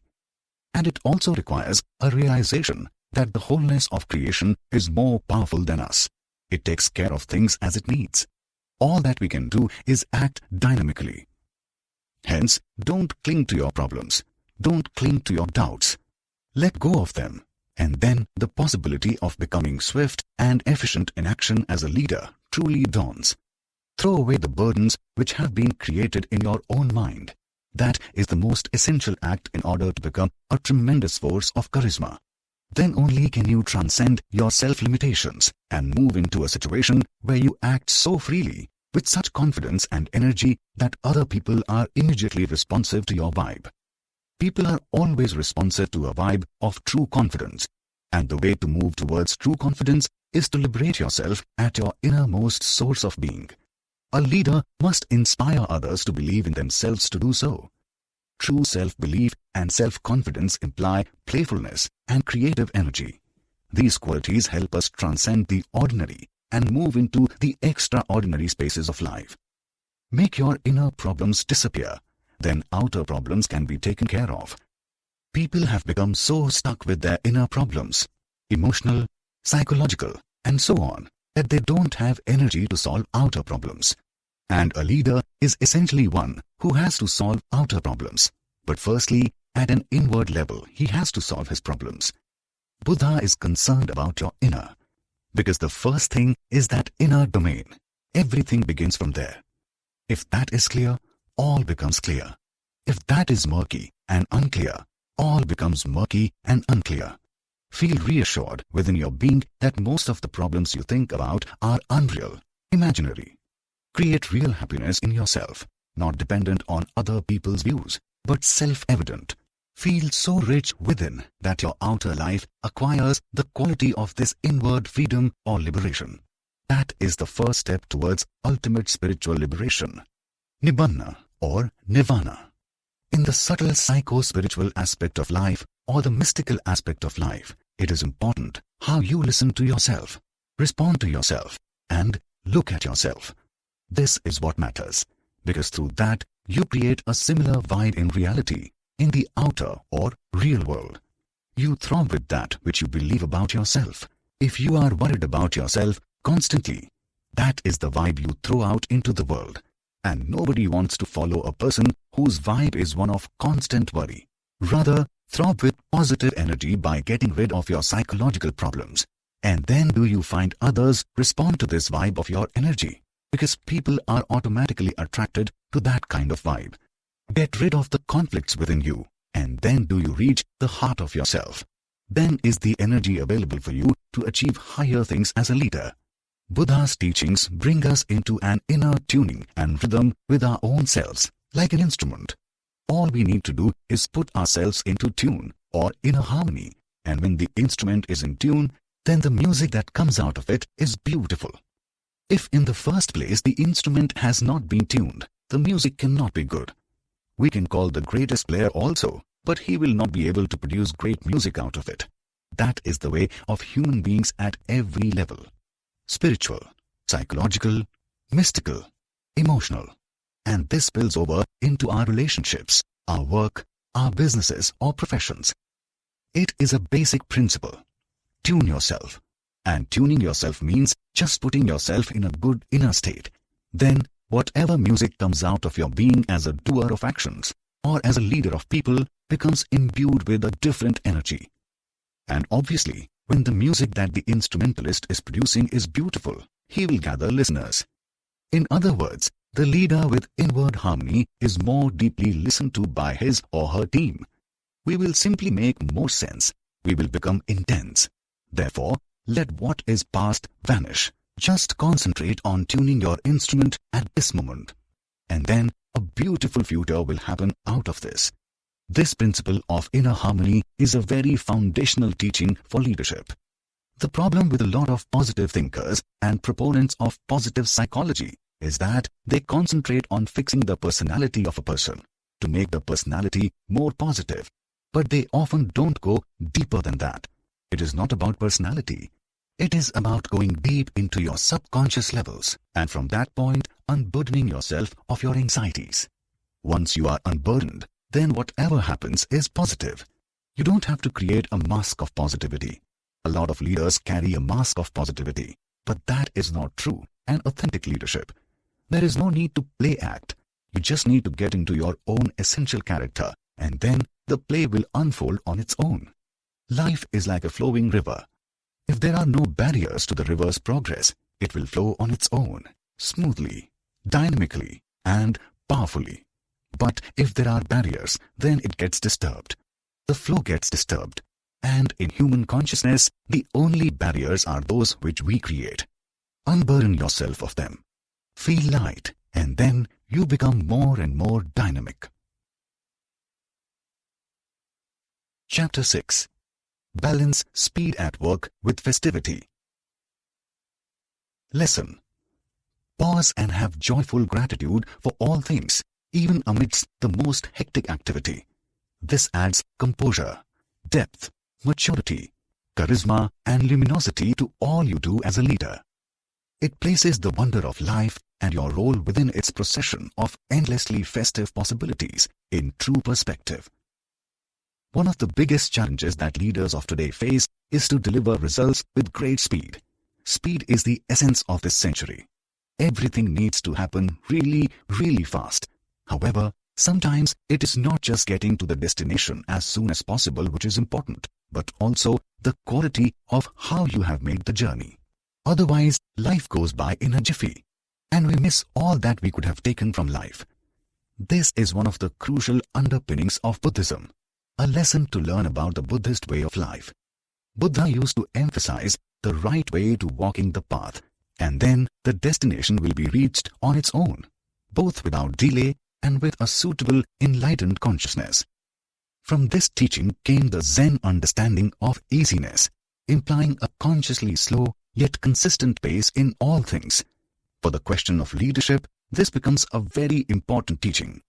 S1: And it also requires a realization that the wholeness of creation is more powerful than us. It takes care of things as it needs. All that we can do is act dynamically. Hence, don't cling to your problems. Don't cling to your doubts. Let go of them. And then the possibility of becoming swift and efficient in action as a leader truly dawns. Throw away the burdens which have been created in your own mind. That is the most essential act in order to become a tremendous force of charisma. Then only can you transcend your self-limitations and move into a situation where you act so freely, with such confidence and energy that other people are immediately responsive to your vibe. People are always responsive to a vibe of true confidence, and the way to move towards true confidence is to liberate yourself at your innermost source of being. A leader must inspire others to believe in themselves to do so. True self-belief and self-confidence imply playfulness and creative energy. These qualities help us transcend the ordinary and move into the extraordinary spaces of life. Make your inner problems disappear. Then outer problems can be taken care of. People have become so stuck with their inner problems, emotional, psychological, and so on, that they don't have energy to solve outer problems. And a leader is essentially one who has to solve outer problems. But firstly, at an inward level, he has to solve his problems. Buddha is concerned about your inner, because the first thing is that inner domain. Everything begins from there. If that is clear, all becomes clear. If that is murky and unclear, all becomes murky and unclear. Feel reassured within your being that most of the problems you think about are unreal, imaginary. Create real happiness in yourself, not dependent on other people's views, but self-evident. Feel so rich within that your outer life acquires the quality of this inward freedom or liberation. That is the first step towards ultimate spiritual liberation. Nibbana or nirvana. In the subtle psycho-spiritual aspect of life or the mystical aspect of life, it is important how you listen to yourself, respond to yourself, and look at yourself. This is what matters, because through that you create a similar vibe in reality, in the outer or real world. You throb with that which you believe about yourself. If you are worried about yourself constantly, that is the vibe you throw out into the world. And nobody wants to follow a person whose vibe is one of constant worry. Rather, throb with positive energy by getting rid of your psychological problems. And then do you find others respond to this vibe of your energy? Because people are automatically attracted to that kind of vibe. Get rid of the conflicts within you, and then do you reach the heart of yourself. Then is the energy available for you to achieve higher things as a leader. Buddha's teachings bring us into an inner tuning and rhythm with our own selves, like an instrument. All we need to do is put ourselves into tune or inner harmony, and when the instrument is in tune, then the music that comes out of it is beautiful. If in the first place the instrument has not been tuned, the music cannot be good. We can call the greatest player also, but he will not be able to produce great music out of it. That is the way of human beings at every level. Spiritual, psychological, mystical, emotional. And this spills over into our relationships, our work, our businesses or professions. It is a basic principle. Tune yourself. And tuning yourself means just putting yourself in a good inner state. Then, whatever music comes out of your being as a doer of actions or as a leader of people becomes imbued with a different energy. And obviously, when the music that the instrumentalist is producing is beautiful, he will gather listeners. In other words, the leader with inward harmony is more deeply listened to by his or her team. We will simply make more sense. We will become intense. Therefore, let what is past vanish. Just concentrate on tuning your instrument at this moment. And then a beautiful future will happen out of this. This principle of inner harmony is a very foundational teaching for leadership. The problem with a lot of positive thinkers and proponents of positive psychology is that they concentrate on fixing the personality of a person to make the personality more positive, but they often don't go deeper than that. It is not about personality. It is about going deep into your subconscious levels and from that point unburdening yourself of your anxieties. Once you are unburdened, then whatever happens is positive. You don't have to create a mask of positivity. A lot of leaders carry a mask of positivity, but that is not true and authentic leadership. There is no need to play act. You just need to get into your own essential character, and then the play will unfold on its own. Life is like a flowing river. If there are no barriers to the river's progress, it will flow on its own, smoothly, dynamically, and powerfully. But if there are barriers, then it gets disturbed. The flow gets disturbed. And in human consciousness, the only barriers are those which we create. Unburden yourself of them. Feel light, and then you become more and more dynamic. Chapter 6. Balance speed at work with festivity. Lesson. Pause and have joyful gratitude for all things, even amidst the most hectic activity. This adds composure, depth, maturity, charisma, and luminosity to all you do as a leader. It places the wonder of life and your role within its procession of endlessly festive possibilities in true perspective. One of the biggest challenges that leaders of today face is to deliver results with great speed. Speed is the essence of this century. Everything needs to happen really, really fast. However, sometimes it is not just getting to the destination as soon as possible which is important, but also the quality of how you have made the journey. Otherwise, life goes by in a jiffy, and we miss all that we could have taken from life. This is one of the crucial underpinnings of Buddhism, a lesson to learn about the Buddhist way of life. Buddha used to emphasize the right way to walking the path, and then the destination will be reached on its own, both without delay and with a suitable enlightened consciousness. From this teaching came the Zen understanding of easiness, implying a consciously slow yet consistent pace in all things. For the question of leadership, this becomes a very important teaching.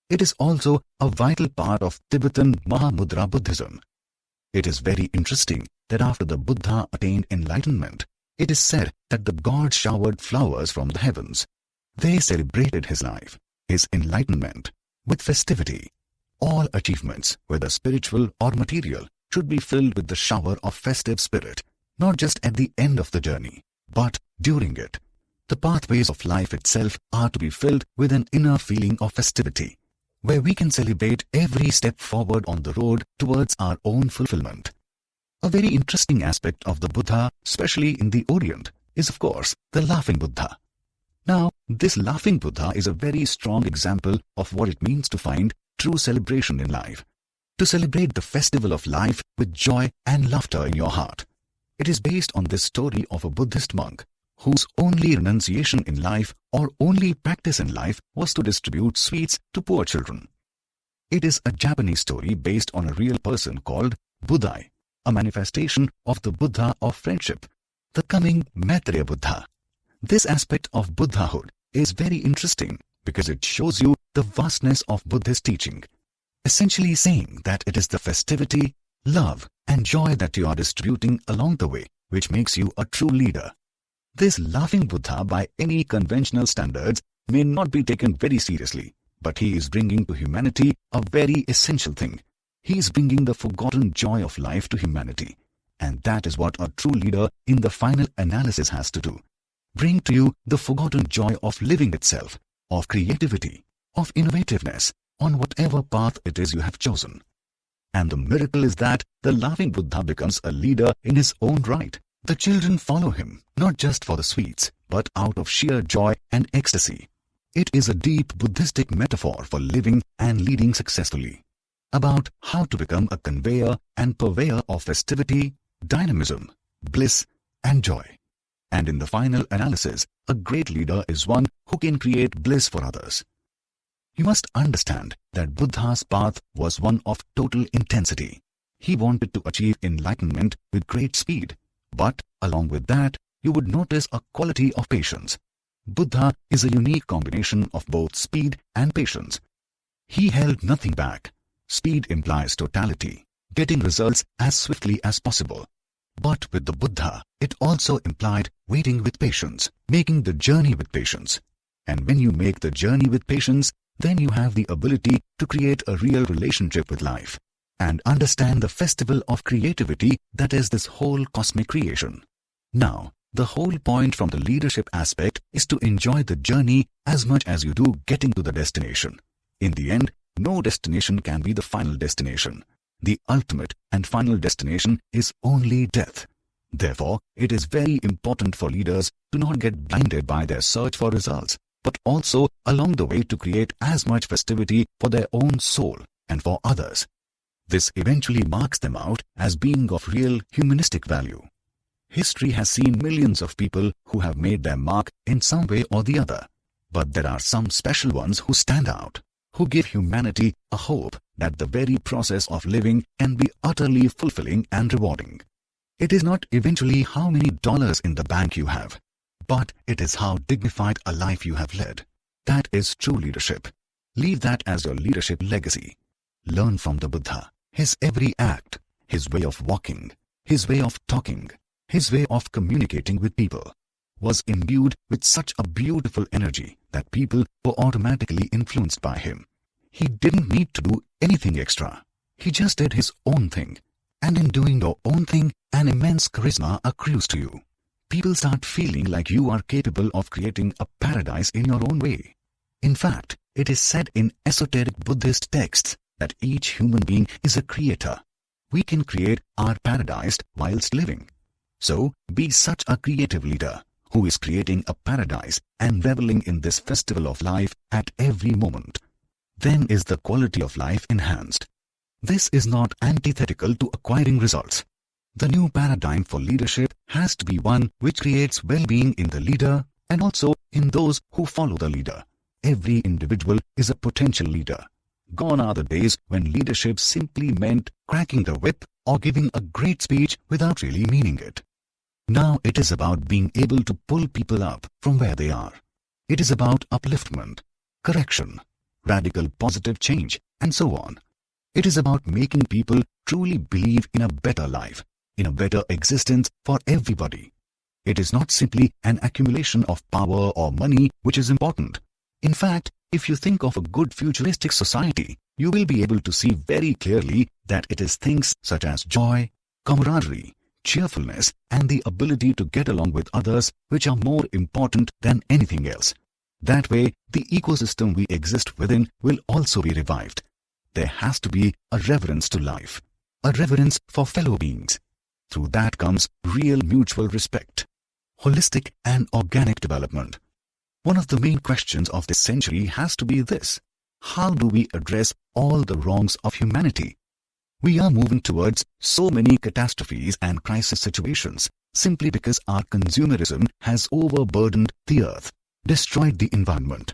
S1: It is also a vital part of Tibetan Mahamudra Buddhism. It is very interesting that after the Buddha attained enlightenment, it is said that the gods showered flowers from the heavens. They celebrated his life, his enlightenment, with festivity. All achievements, whether spiritual or material, should be filled with the shower of festive spirit, not just at the end of the journey, but during it. The pathways of life itself are to be filled with an inner feeling of festivity, where we can celebrate every step forward on the road towards our own fulfillment. A very interesting aspect of the Buddha, especially in the Orient, is of course the laughing Buddha. Now, this laughing Buddha is a very strong example of what it means to find true celebration in life, to celebrate the festival of life with joy and laughter in your heart. It is based on this story of a Buddhist monk whose only renunciation in life or only practice in life was to distribute sweets to poor children. It is a Japanese story based on a real person called Buddhai, a manifestation of the Buddha of friendship, the coming Maitreya Buddha. This aspect of Buddhahood is very interesting because it shows you the vastness of Buddhist teaching, essentially saying that it is the festivity, love, and joy that you are distributing along the way which makes you a true leader. This laughing Buddha, by any conventional standards, may not be taken very seriously, but he is bringing to humanity a very essential thing. He is bringing the forgotten joy of life to humanity, and that is what a true leader in the final analysis has to do. Bring to you the forgotten joy of living itself, of creativity, of innovativeness, on whatever path it is you have chosen. And the miracle is that the laughing Buddha becomes a leader in his own right. The children follow him, not just for the sweets, but out of sheer joy and ecstasy. It is a deep Buddhistic metaphor for living and leading successfully, about how to become a conveyor and purveyor of festivity, dynamism, bliss, and joy. And in the final analysis, a great leader is one who can create bliss for others. You must understand that Buddha's path was one of total intensity. He wanted to achieve enlightenment with great speed, but along with that, you would notice a quality of patience. Buddha is a unique combination of both speed and patience. He held nothing back. Speed implies totality, getting results as swiftly as possible. But with the Buddha, it also implied waiting with patience, making the journey with patience. And when you make the journey with patience, then you have the ability to create a real relationship with life and understand the festival of creativity that is this whole cosmic creation. Now, the whole point from the leadership aspect is to enjoy the journey as much as you do getting to the destination. In the end, no destination can be the final destination. The ultimate and final destination is only death. Therefore, it is very important for leaders to not get blinded by their search for results, but also along the way to create as much festivity for their own soul and for others. This eventually marks them out as being of real humanistic value. History has seen millions of people who have made their mark in some way or the other, but there are some special ones who stand out, who give humanity a hope that the very process of living can be utterly fulfilling and rewarding. It is not eventually how many dollars in the bank you have, but it is how dignified a life you have led. That is true leadership. Leave that as your leadership legacy. Learn from the Buddha. His every act, his way of walking, his way of talking, his way of communicating with people was imbued with such a beautiful energy that people were automatically influenced by him. He didn't need to do anything extra. He just did his own thing. And in doing your own thing, an immense charisma accrues to you. People start feeling like you are capable of creating a paradise in your own way. In fact, it is said in esoteric Buddhist texts that each human being is a creator. We can create our paradise whilst living. So, be such a creative leader who is creating a paradise and reveling in this festival of life at every moment. Then is the quality of life enhanced. This is not antithetical to acquiring results. The new paradigm for leadership has to be one which creates well-being in the leader and also in those who follow the leader. Every individual is a potential leader. Gone are the days when leadership simply meant cracking the whip or giving a great speech without really meaning it. Now it is about being able to pull people up from where they are. It is about upliftment, correction, radical positive change, and so on. It is about making people truly believe in a better life, in a better existence for everybody. It is not simply an accumulation of power or money which is important. In fact, if you think of a good futuristic society, you will be able to see very clearly that it is things such as joy, camaraderie, cheerfulness, and the ability to get along with others which are more important than anything else. That way, the ecosystem we exist within will also be revived. There has to be a reverence to life, a reverence for fellow beings. Through that comes real mutual respect, holistic and organic development. One of the main questions of this century has to be this: how do we address all the wrongs of humanity? We are moving towards so many catastrophes and crisis situations simply because our consumerism has overburdened the earth, destroyed the environment.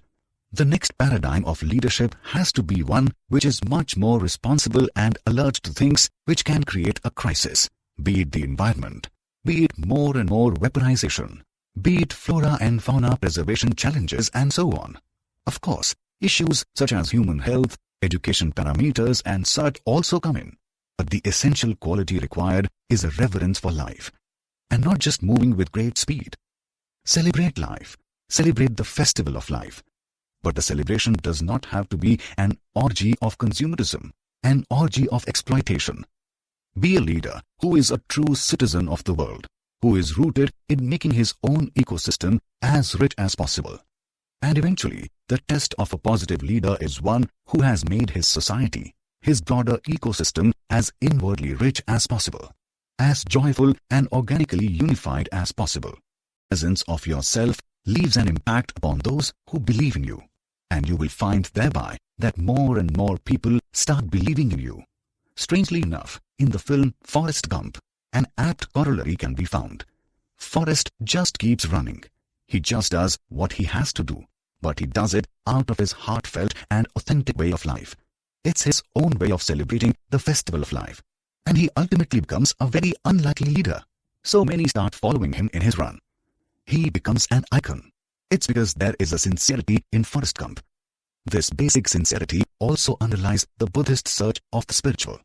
S1: The next paradigm of leadership has to be one which is much more responsible and alert to things which can create a crisis, be it the environment, be it more and more weaponization, be it flora and fauna preservation challenges, and so on. Of course, issues such as human health, education parameters, and such also come in. But the essential quality required is a reverence for life, and not just moving with great speed. Celebrate life, celebrate the festival of life. But the celebration does not have to be an orgy of consumerism, an orgy of exploitation. Be a leader who is a true citizen of the world, who is rooted in making his own ecosystem as rich as possible. And eventually, the test of a positive leader is one who has made his society, his broader ecosystem, as inwardly rich as possible, as joyful and organically unified as possible. The presence of yourself leaves an impact upon those who believe in you, and you will find thereby that more and more people start believing in you. Strangely enough, in the film Forrest Gump, an apt corollary can be found. Forrest just keeps running. He just does what he has to do. but he does it out of his heartfelt and authentic way of life. It's his own way of celebrating the festival of life. And he ultimately becomes a very unlikely leader. So many start following him in his run. He becomes an icon. It's because there is a sincerity in Forrest Gump. This basic sincerity also underlies the Buddhist search of the spiritual.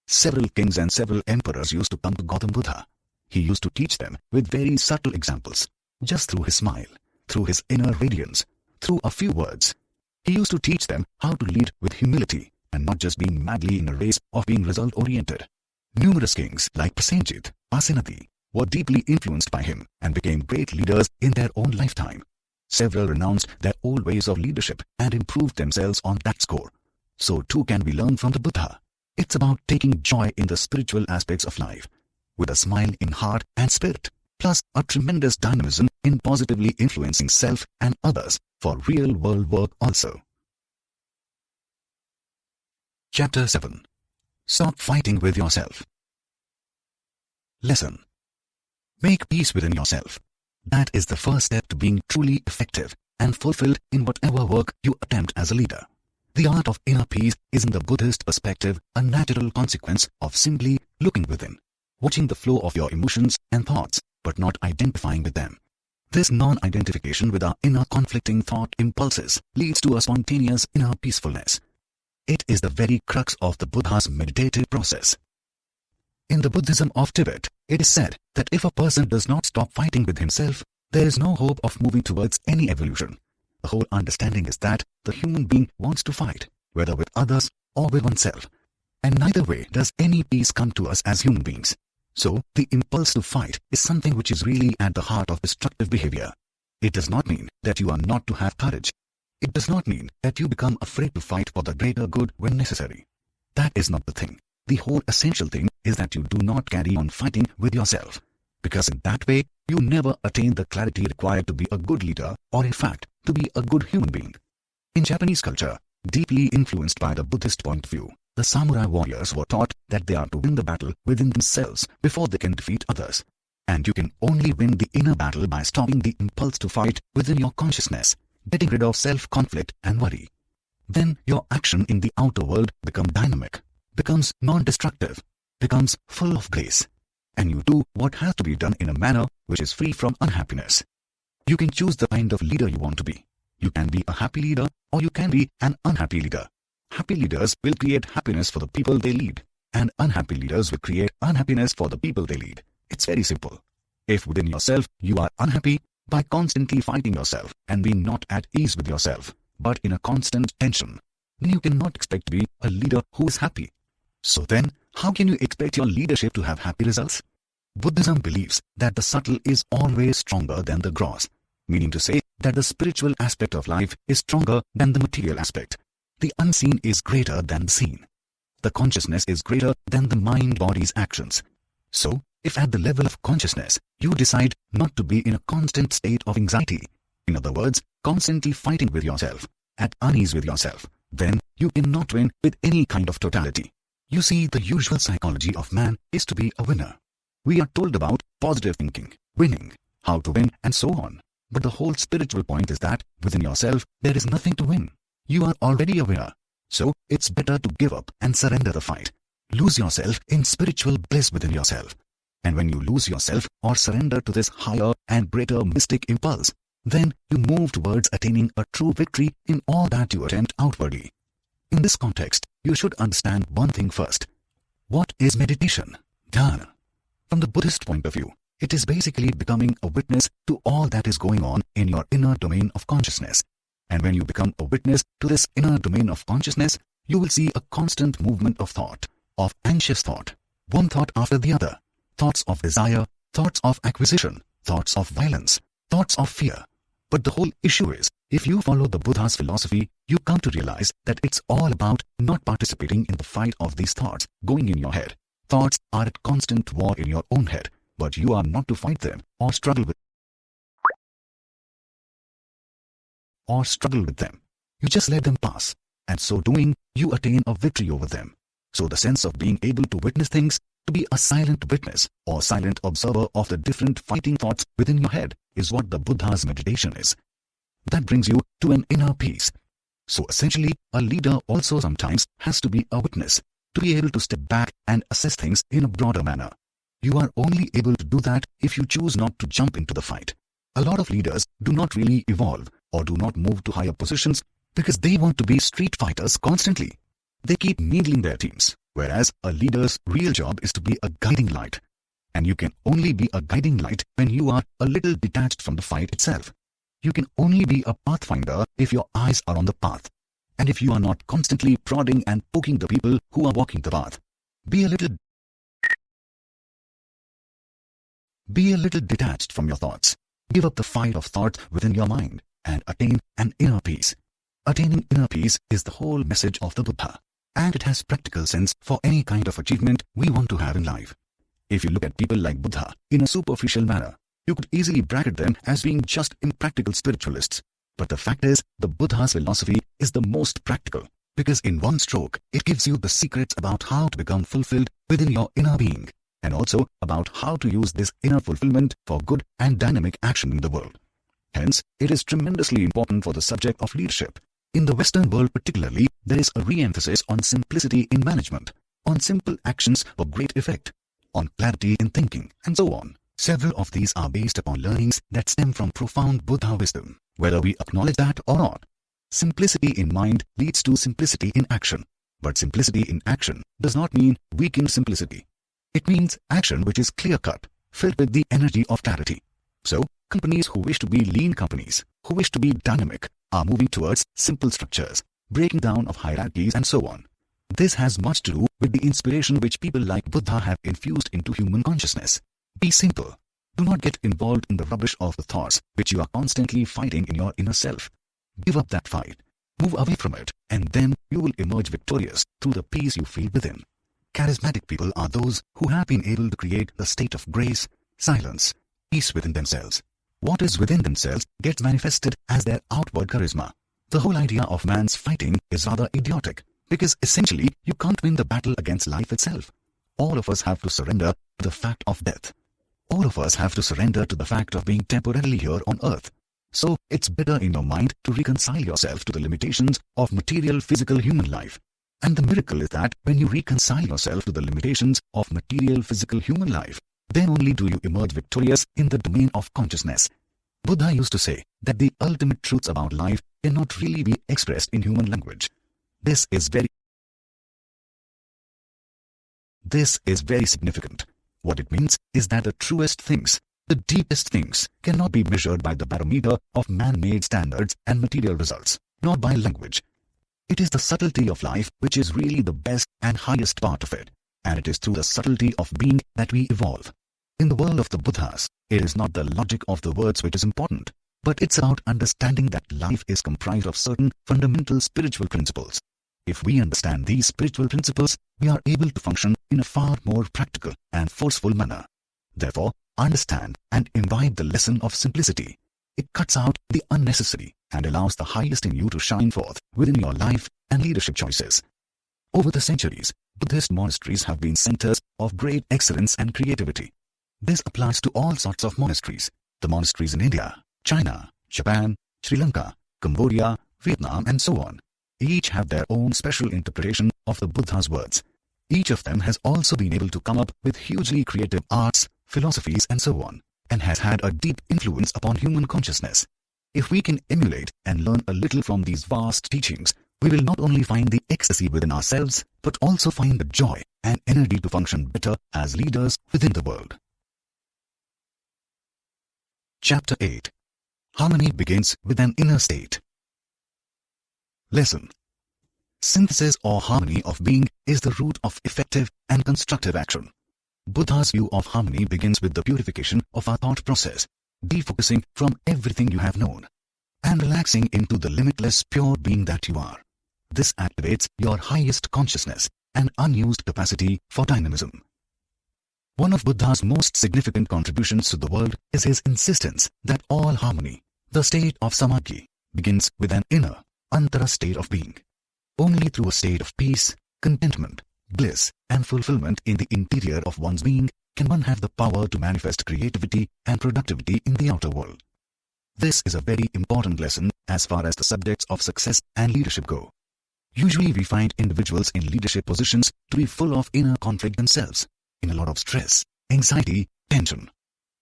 S1: Several kings and several emperors used to come to Gautama Buddha. He used to teach them with very subtle examples, just through his smile, through his inner radiance, through a few words. He used to teach them how to lead with humility and not just being madly in a race of being result-oriented. Numerous kings like Prasenjit, Asenadi were deeply influenced by him and became great leaders in their own lifetime. Several renounced their old ways of leadership and improved themselves on that score. So too can we learn from the Buddha. It's about taking joy in the spiritual aspects of life, with a smile in heart and spirit, plus a tremendous dynamism in positively influencing self and others for real-world work also. Chapter 7. Stop fighting with yourself. Lesson. Make peace within yourself. That is the first step to being truly effective and fulfilled in whatever work you attempt as a leader. The art of inner peace is in the Buddhist perspective a natural consequence of simply looking within, watching the flow of your emotions and thoughts, but not identifying with them. This non-identification with our inner conflicting thought impulses leads to a spontaneous inner peacefulness. It is the very crux of the Buddha's meditative process. In the Buddhism of Tibet, it is said that if a person does not stop fighting with himself, there is no hope of moving towards any evolution. The whole understanding is that the human being wants to fight, whether with others or with oneself. And neither way does any peace come to us as human beings. So, the impulse to fight is something which is really at the heart of destructive behavior. It does not mean that you are not to have courage. It does not mean that you become afraid to fight for the greater good when necessary. That is not the thing. The whole essential thing is that you do not carry on fighting with yourself, because in that way, you never attain the clarity required to be a good leader or in fact, to be a good human being. In Japanese culture, deeply influenced by the Buddhist point of view, the samurai warriors were taught that they are to win the battle within themselves before they can defeat others. And you can only win the inner battle by stopping the impulse to fight within your consciousness, getting rid of self-conflict and worry. Then your action in the outer world becomes dynamic, becomes non-destructive, becomes full of grace, and you do what has to be done in a manner which is free from unhappiness. You can choose the kind of leader you want to be. You can be a happy leader or you can be an unhappy leader. Happy leaders will create happiness for the people they lead, and unhappy leaders will create unhappiness for the people they lead. It's very simple. If within yourself you are unhappy, by constantly fighting yourself and being not at ease with yourself, but in a constant tension, then you cannot expect to be a leader who is happy. So then, how can you expect your leadership to have happy results? Buddhism believes that the subtle is always stronger than the gross, meaning to say that the spiritual aspect of life is stronger than the material aspect. The unseen is greater than the seen. The consciousness is greater than the mind-body's actions. So, if at the level of consciousness, you decide not to be in a constant state of anxiety, in other words, constantly fighting with yourself, at unease with yourself, then you cannot win with any kind of totality. You see, the usual psychology of man is to be a winner. We are told about positive thinking, winning, how to win, and so on. But the whole spiritual point is that within yourself, there is nothing to win. You are already a winner. So, it's better to give up and surrender the fight. Lose yourself in spiritual bliss within yourself. And when you lose yourself or surrender to this higher and greater mystic impulse, then you move towards attaining a true victory in all that you attempt outwardly. In this context, you should understand one thing first. What is meditation? Dhyana. From the Buddhist point of view, it is basically becoming a witness to all that is going on in your inner domain of consciousness. And when you become a witness to this inner domain of consciousness, you will see a constant movement of thought, of anxious thought, one thought after the other, thoughts of desire, thoughts of acquisition, thoughts of violence, thoughts of fear. But the whole issue is, if you follow the Buddha's philosophy, you come to realize that it's all about not participating in the fight of these thoughts going in your head. Thoughts are at constant war in your own head, but you are not to fight them or struggle with them. You just let them pass, and so doing, you attain a victory over them. So the sense of being able to witness things, to be a silent witness or silent observer of the different fighting thoughts within your head, is what the Buddha's meditation is. that brings you to an inner peace. So essentially, a leader also sometimes has to be a witness, to be able to step back and assess things in a broader manner. You are only able to do that if you choose not to jump into the fight. A lot of leaders do not really evolve or do not move to higher positions because they want to be street fighters constantly. They keep needling their teams, whereas a leader's real job is to be a guiding light. And you can only be a guiding light when you are a little detached from the fight itself. You can only be a pathfinder if your eyes are on the path, and if you are not constantly prodding and poking the people who are walking the path. Be a little detached from your thoughts. Give up the fight of thought within your mind and attain an inner peace. Attaining inner peace is the whole message of the Buddha, and it has practical sense for any kind of achievement we want to have in life. If you look at people like Buddha in a superficial manner, you could easily bracket them as being just impractical spiritualists. But the fact is, the Buddha's philosophy is the most practical, because in one stroke, it gives you the secrets about how to become fulfilled within your inner being, and also about how to use this inner fulfillment for good and dynamic action in the world. Hence, it is tremendously important for the subject of leadership. In the Western world particularly, there is a re-emphasis on simplicity in management, on simple actions for great effect, on clarity in thinking, and so on. Several of these are based upon learnings that stem from profound Buddha wisdom, whether we acknowledge that or not. Simplicity in mind leads to simplicity in action, but simplicity in action does not mean weakened simplicity. It means action which is clear-cut, filled with the energy of clarity. So, companies who wish to be lean companies, who wish to be dynamic, are moving towards simple structures, breaking down of hierarchies and so on. This has much to do with the inspiration which people like Buddha have infused into human consciousness. Be simple. Do not get involved in the rubbish of the thoughts which you are constantly fighting in your inner self. Give up that fight. Move away from it, and then you will emerge victorious through the peace you feel within. Charismatic people are those who have been able to create the state of grace, silence, peace within themselves. What is within themselves gets manifested as their outward charisma. The whole idea of man's fighting is rather idiotic, because essentially you can't win the battle against life itself. All of us have to surrender to the fact of death. All of us have to surrender to the fact of being temporarily here on earth. So it's better in your mind to reconcile yourself to the limitations of material physical human life. And the miracle is that when you reconcile yourself to the limitations of material physical human life, then only do you emerge victorious in the domain of consciousness. Buddha used to say that the ultimate truths about life cannot really be expressed in human language. This is very significant. What it means is that the truest things, the deepest things, cannot be measured by the barometer of man-made standards and material results, nor by language. It is the subtlety of life which is really the best and highest part of it, and it is through the subtlety of being that we evolve. In the world of the Buddhas, it is not the logic of the words which is important, but it's about understanding that life is comprised of certain fundamental spiritual principles. If we understand these spiritual principles, we are able to function in a far more practical and forceful manner. Therefore, understand and imbibe the lesson of simplicity. It cuts out the unnecessary and allows the highest in you to shine forth within your life and leadership choices. Over the centuries, Buddhist monasteries have been centers of great excellence and creativity. This applies to all sorts of monasteries. The monasteries in India, China, Japan, Sri Lanka, Cambodia, Vietnam, and so on. Each have their own special interpretation of the Buddha's words. Each of them has also been able to come up with hugely creative arts, philosophies, and so on, and has had a deep influence upon human consciousness. If we can emulate and learn a little from these vast teachings, we will not only find the ecstasy within ourselves, but also find the joy and energy to function better as leaders within the world. Chapter 8. Harmony begins with an inner state. Lesson. Synthesis or harmony of being is the root of effective and constructive action. Buddha's view of harmony begins with the purification of our thought process, defocusing from everything you have known, and relaxing into the limitless pure being that you are. This activates your highest consciousness and unused capacity for dynamism. One of Buddha's most significant contributions to the world is his insistence that all harmony, the state of samadhi, begins with an inner, antara state of being. Only through a state of peace, contentment, bliss, and fulfillment in the interior of one's being can one have the power to manifest creativity and productivity in the outer world. This is a very important lesson as far as the subjects of success and leadership go. Usually we find individuals in leadership positions to be full of inner conflict themselves, in a lot of stress, anxiety, tension.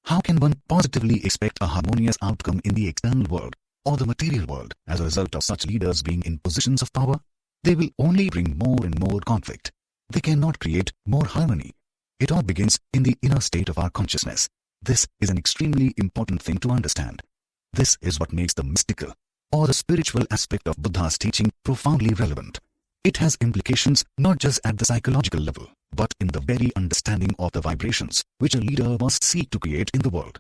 S1: How can one positively expect a harmonious outcome in the external world or the material world as a result of such leaders being in positions of power? They will only bring more and more conflict. They cannot create more harmony. It all begins in the inner state of our consciousness. This is an extremely important thing to understand. This is what makes the mystical or the spiritual aspect of Buddha's teaching profoundly relevant. It has implications not just at the psychological level, but in the very understanding of the vibrations which a leader must seek to create in the world.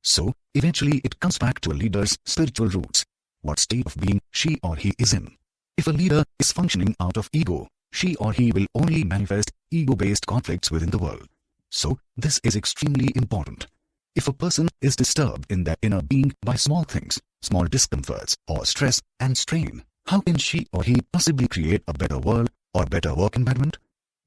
S1: So, eventually it comes back to a leader's spiritual roots, what state of being she or he is in. If a leader is functioning out of ego, she or he will only manifest ego-based conflicts within the world. So, this is extremely important. If a person is disturbed in their inner being by small things, small discomforts, or stress and strain, how can she or he possibly create a better world or better work environment?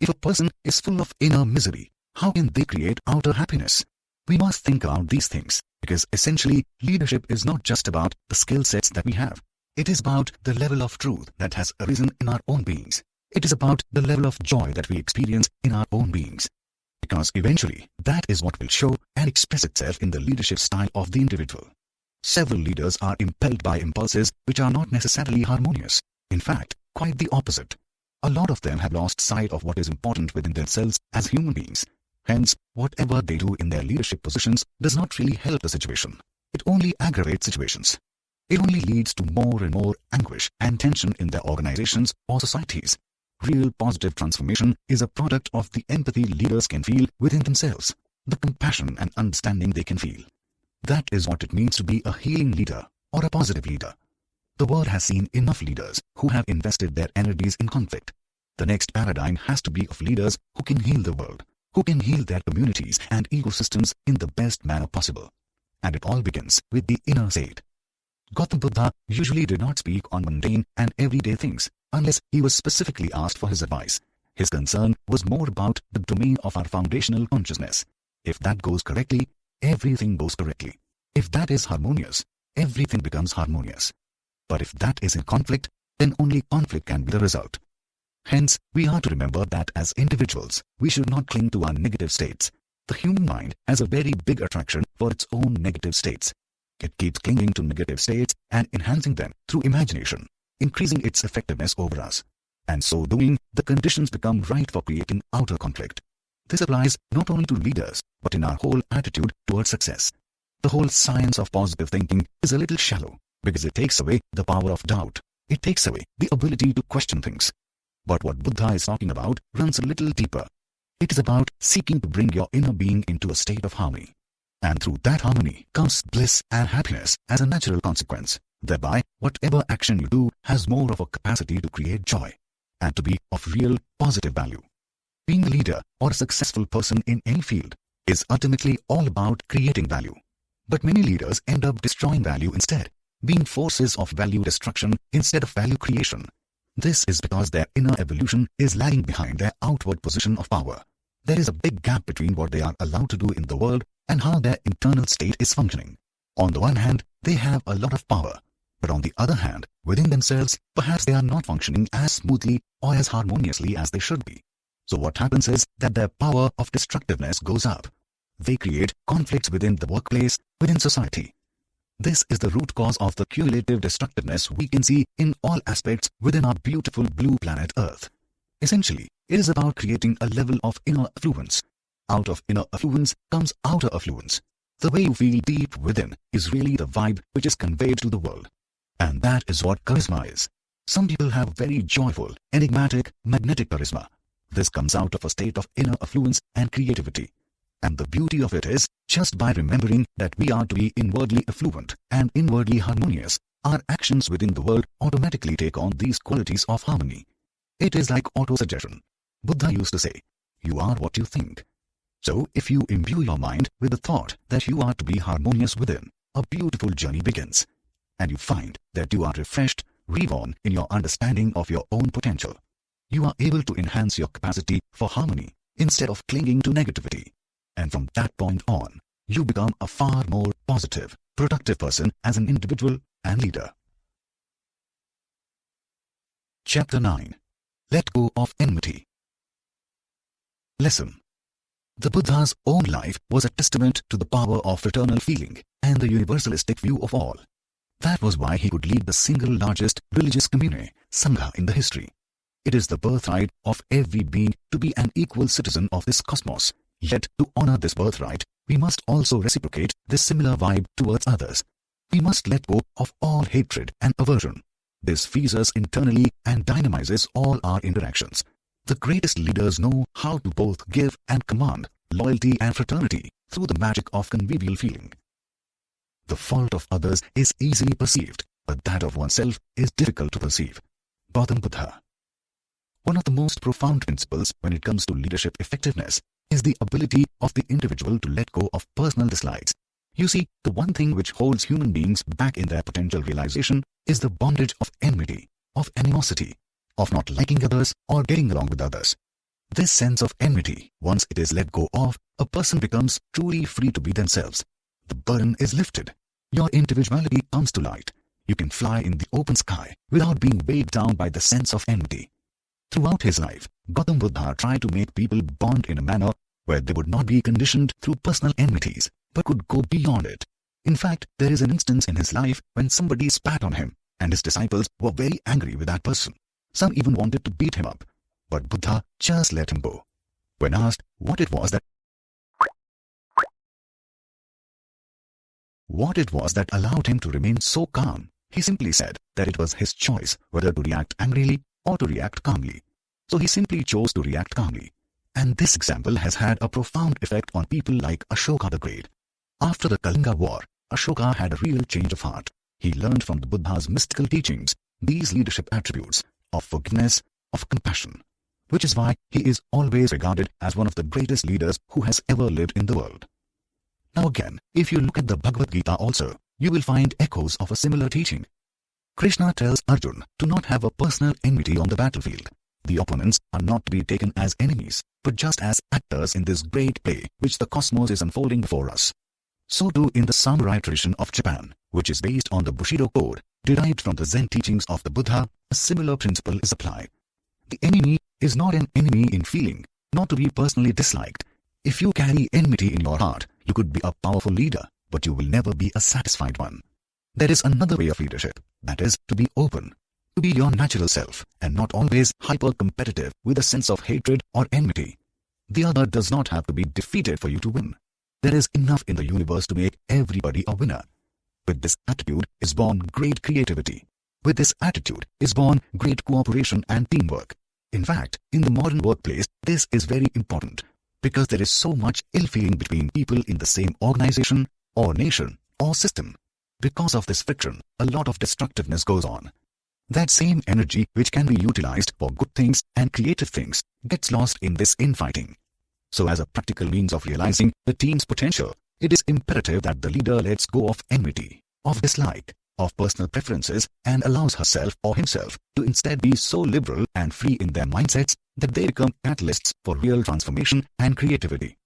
S1: If a person is full of inner misery, how can they create outer happiness? We must think about these things, because essentially leadership is not just about the skill sets that we have. It is about the level of truth that has arisen in our own beings. It is about the level of joy that we experience in our own beings. Because eventually, that is what will show and express itself in the leadership style of the individual. Several leaders are impelled by impulses which are not necessarily harmonious. In fact, quite the opposite. A lot of them have lost sight of what is important within themselves as human beings. Hence, whatever they do in their leadership positions does not really help the situation. It only aggravates situations. It only leads to more and more anguish and tension in their organizations or societies. Real positive transformation is a product of the empathy leaders can feel within themselves, the compassion and understanding they can feel. That is what it means to be a healing leader or a positive leader. The world has seen enough leaders who have invested their energies in conflict. The next paradigm has to be of leaders who can heal the world, who can heal their communities and ecosystems in the best manner possible. And it all begins with the inner state. Gautama Buddha usually did not speak on mundane and everyday things unless he was specifically asked for his advice. His concern was more about the domain of our foundational consciousness. If that goes correctly, everything goes correctly. If that is harmonious, everything becomes harmonious. But if that is in conflict, then only conflict can be the result. Hence, we are to remember that as individuals, we should not cling to our negative states. The human mind has a very big attraction for its own negative states. It keeps clinging to negative states and enhancing them through imagination, increasing its effectiveness over us. And so doing, the conditions become right for creating outer conflict. This applies not only to leaders, but in our whole attitude towards success. The whole science of positive thinking is a little shallow, because it takes away the power of doubt. It takes away the ability to question things. But what Buddha is talking about runs a little deeper. It is about seeking to bring your inner being into a state of harmony. And through that harmony comes bliss and happiness as a natural consequence. Thereby, whatever action you do has more of a capacity to create joy and to be of real positive value. Being a leader or a successful person in any field is ultimately all about creating value. But many leaders end up destroying value instead, being forces of value destruction instead of value creation. This is because their inner evolution is lagging behind their outward position of power. There is a big gap between what they are allowed to do in the world and how their internal state is functioning. On the one hand, they have a lot of power, but on the other hand, within themselves, perhaps they are not functioning as smoothly or as harmoniously as they should be. So what happens is that their power of destructiveness goes up. They create conflicts within the workplace, within society. This is the root cause of the cumulative destructiveness we can see in all aspects within our beautiful blue planet Earth. Essentially, it is about creating a level of inner affluence. Out of inner affluence comes outer affluence. The way you feel deep within is really the vibe which is conveyed to the world. And that is what charisma is. Some people have very joyful, enigmatic, magnetic charisma. This comes out of a state of inner affluence and creativity. And the beauty of it is, just by remembering that we are to be inwardly affluent and inwardly harmonious, our actions within the world automatically take on these qualities of harmony. It is like auto-suggestion. Buddha used to say, "You are what you think." So, if you imbue your mind with the thought that you are to be harmonious within, a beautiful journey begins. And you find that you are refreshed, reborn in your understanding of your own potential. You are able to enhance your capacity for harmony instead of clinging to negativity. And from that point on, you become a far more positive, productive person as an individual and leader. Chapter 9. Let Go of Enmity. Lesson. The Buddha's own life was a testament to the power of fraternal feeling and the universalistic view of all. That was why he could lead the single largest religious community, Sangha, in the history. It is the birthright of every being to be an equal citizen of this cosmos. Yet, to honor this birthright, we must also reciprocate this similar vibe towards others. We must let go of all hatred and aversion. This feeds us internally and dynamizes all our interactions. The greatest leaders know how to both give and command loyalty and fraternity through the magic of convivial feeling. The fault of others is easily perceived, but that of oneself is difficult to perceive. Gautam Buddha. One of the most profound principles when it comes to leadership effectiveness is the ability of the individual to let go of personal dislikes. You see, the one thing which holds human beings back in their potential realization is the bondage of enmity, of animosity, of not liking others or getting along with others. This sense of enmity, once it is let go of, a person becomes truly free to be themselves. The burden is lifted. Your individuality comes to light. You can fly in the open sky without being weighed down by the sense of enmity. Throughout his life, Gautam Buddha tried to make people bond in a manner where they would not be conditioned through personal enmities, but could go beyond it. In fact, there is an instance in his life when somebody spat on him, and his disciples were very angry with that person. Some even wanted to beat him up, but Buddha just let him go. When asked what it was that allowed him to remain so calm, he simply said that it was his choice whether to react angrily or to react calmly. So he simply chose to react calmly. And this example has had a profound effect on people like Ashoka the Great. After the Kalinga War, Ashoka had a real change of heart. He learned from the Buddha's mystical teachings these leadership attributes of forgiveness, of compassion, which is why he is always regarded as one of the greatest leaders who has ever lived in the world. Now again, if you look at the Bhagavad Gita also, you will find echoes of a similar teaching. Krishna tells Arjuna to not have a personal enmity on the battlefield. The opponents are not to be taken as enemies, but just as actors in this great play which the cosmos is unfolding before us. So too in the samurai tradition of Japan, which is based on the Bushido code, derived from the Zen teachings of the Buddha, a similar principle is applied. The enemy is not an enemy in feeling, not to be personally disliked. If you carry enmity in your heart, you could be a powerful leader, but you will never be a satisfied one. There is another way of leadership, that is, to be open, to be your natural self, and not always hyper-competitive with a sense of hatred or enmity. The other does not have to be defeated for you to win. There is enough in the universe to make everybody a winner. With this attitude is born great creativity. With this attitude is born great cooperation and teamwork. In fact, in the modern workplace, this is very important because there is so much ill feeling between people in the same organization or nation or system. Because of this friction, a lot of destructiveness goes on. That same energy which can be utilized for good things and creative things gets lost in this infighting. So as a practical means of realizing the team's potential, it is imperative that the leader lets go of enmity, of dislike, of personal preferences and allows herself or himself to instead be so liberal and free in their mindsets that they become catalysts for real transformation and creativity.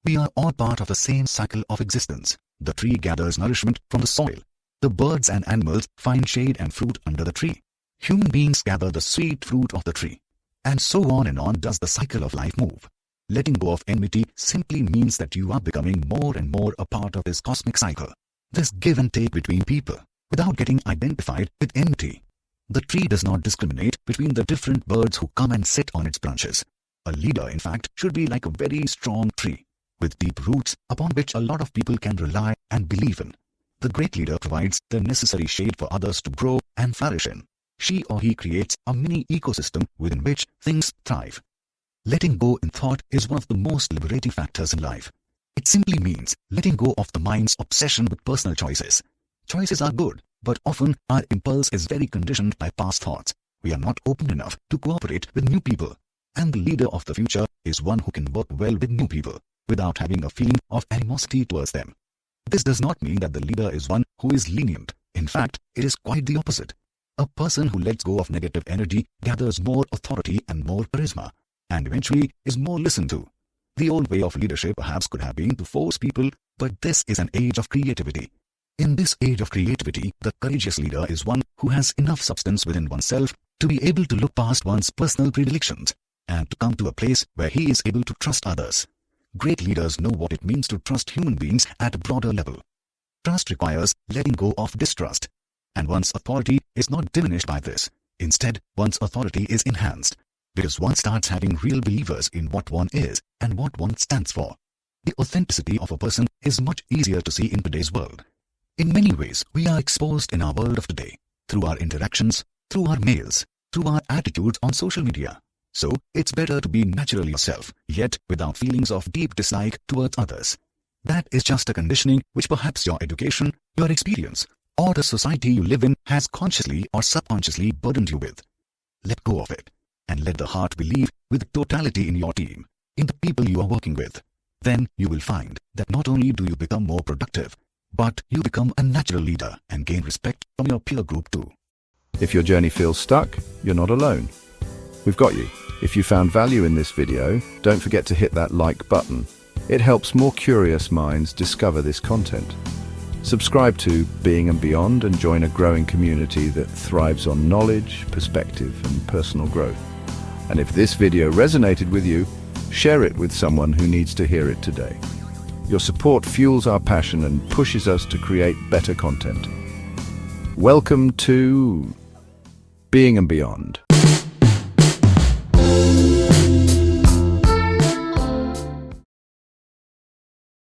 S1: We are all part of the same cycle of existence. The tree gathers nourishment from the soil. The birds and animals find shade and fruit under the tree. Human beings gather the sweet fruit of the tree. And so on and on does the cycle of life move. Letting go of enmity simply means that you are becoming more and more a part of this cosmic cycle, this give and take between people, without getting identified with enmity. The tree does not discriminate between the different birds who come and sit on its branches. A leader, in fact, should be like a very strong tree, with deep roots upon which a lot of people can rely and believe in. The great leader provides the necessary shade for others to grow and flourish in. She or he creates a mini ecosystem within which things thrive. Letting go in thought is one of the most liberating factors in life. It simply means letting go of the mind's obsession with personal choices. Choices are good, but often our impulse is very conditioned by past thoughts. We are not open enough to cooperate with new people. And the leader of the future is one who can work well with new people, without having a feeling of animosity towards them. This does not mean that the leader is one who is lenient. In fact, it is quite the opposite. A person who lets go of negative energy gathers more authority and more charisma, and eventually is more listened to. The old way of leadership perhaps could have been to force people, but this is an age of creativity. In this age of creativity, the courageous leader is one who has enough substance within oneself to be able to look past one's personal predilections and to come to a place where he is able to trust others. Great leaders know what it means to trust human beings at a broader level. Trust requires letting go of distrust, and one's authority is not diminished by this. Instead, one's authority is enhanced, because one starts having real believers in what one is and what one stands for. The authenticity of a person is much easier to see in today's world. In many ways, we are exposed in our world of today, through our interactions, through our mails, through our attitudes on social media. So, it's better to be naturally yourself, yet without feelings of deep dislike towards others. That is just a conditioning which perhaps your education, your experience, or the society you live in has consciously or subconsciously burdened you with. Let go of it, and let the heart believe with totality in your team, in the people you are working with. Then you will find that not only do you become more productive, but you become a natural leader and gain respect from your peer group too.
S2: If your journey feels stuck, you're not alone. We've got you. If you found value in this video, don't forget to hit that like button. It helps more curious minds discover this content. Subscribe to Being and Beyond and join a growing community that thrives on knowledge, perspective, and personal growth. And if this video resonated with you, share it with someone who needs to hear it today. Your support fuels our passion and pushes us to create better content. Welcome to Being and Beyond.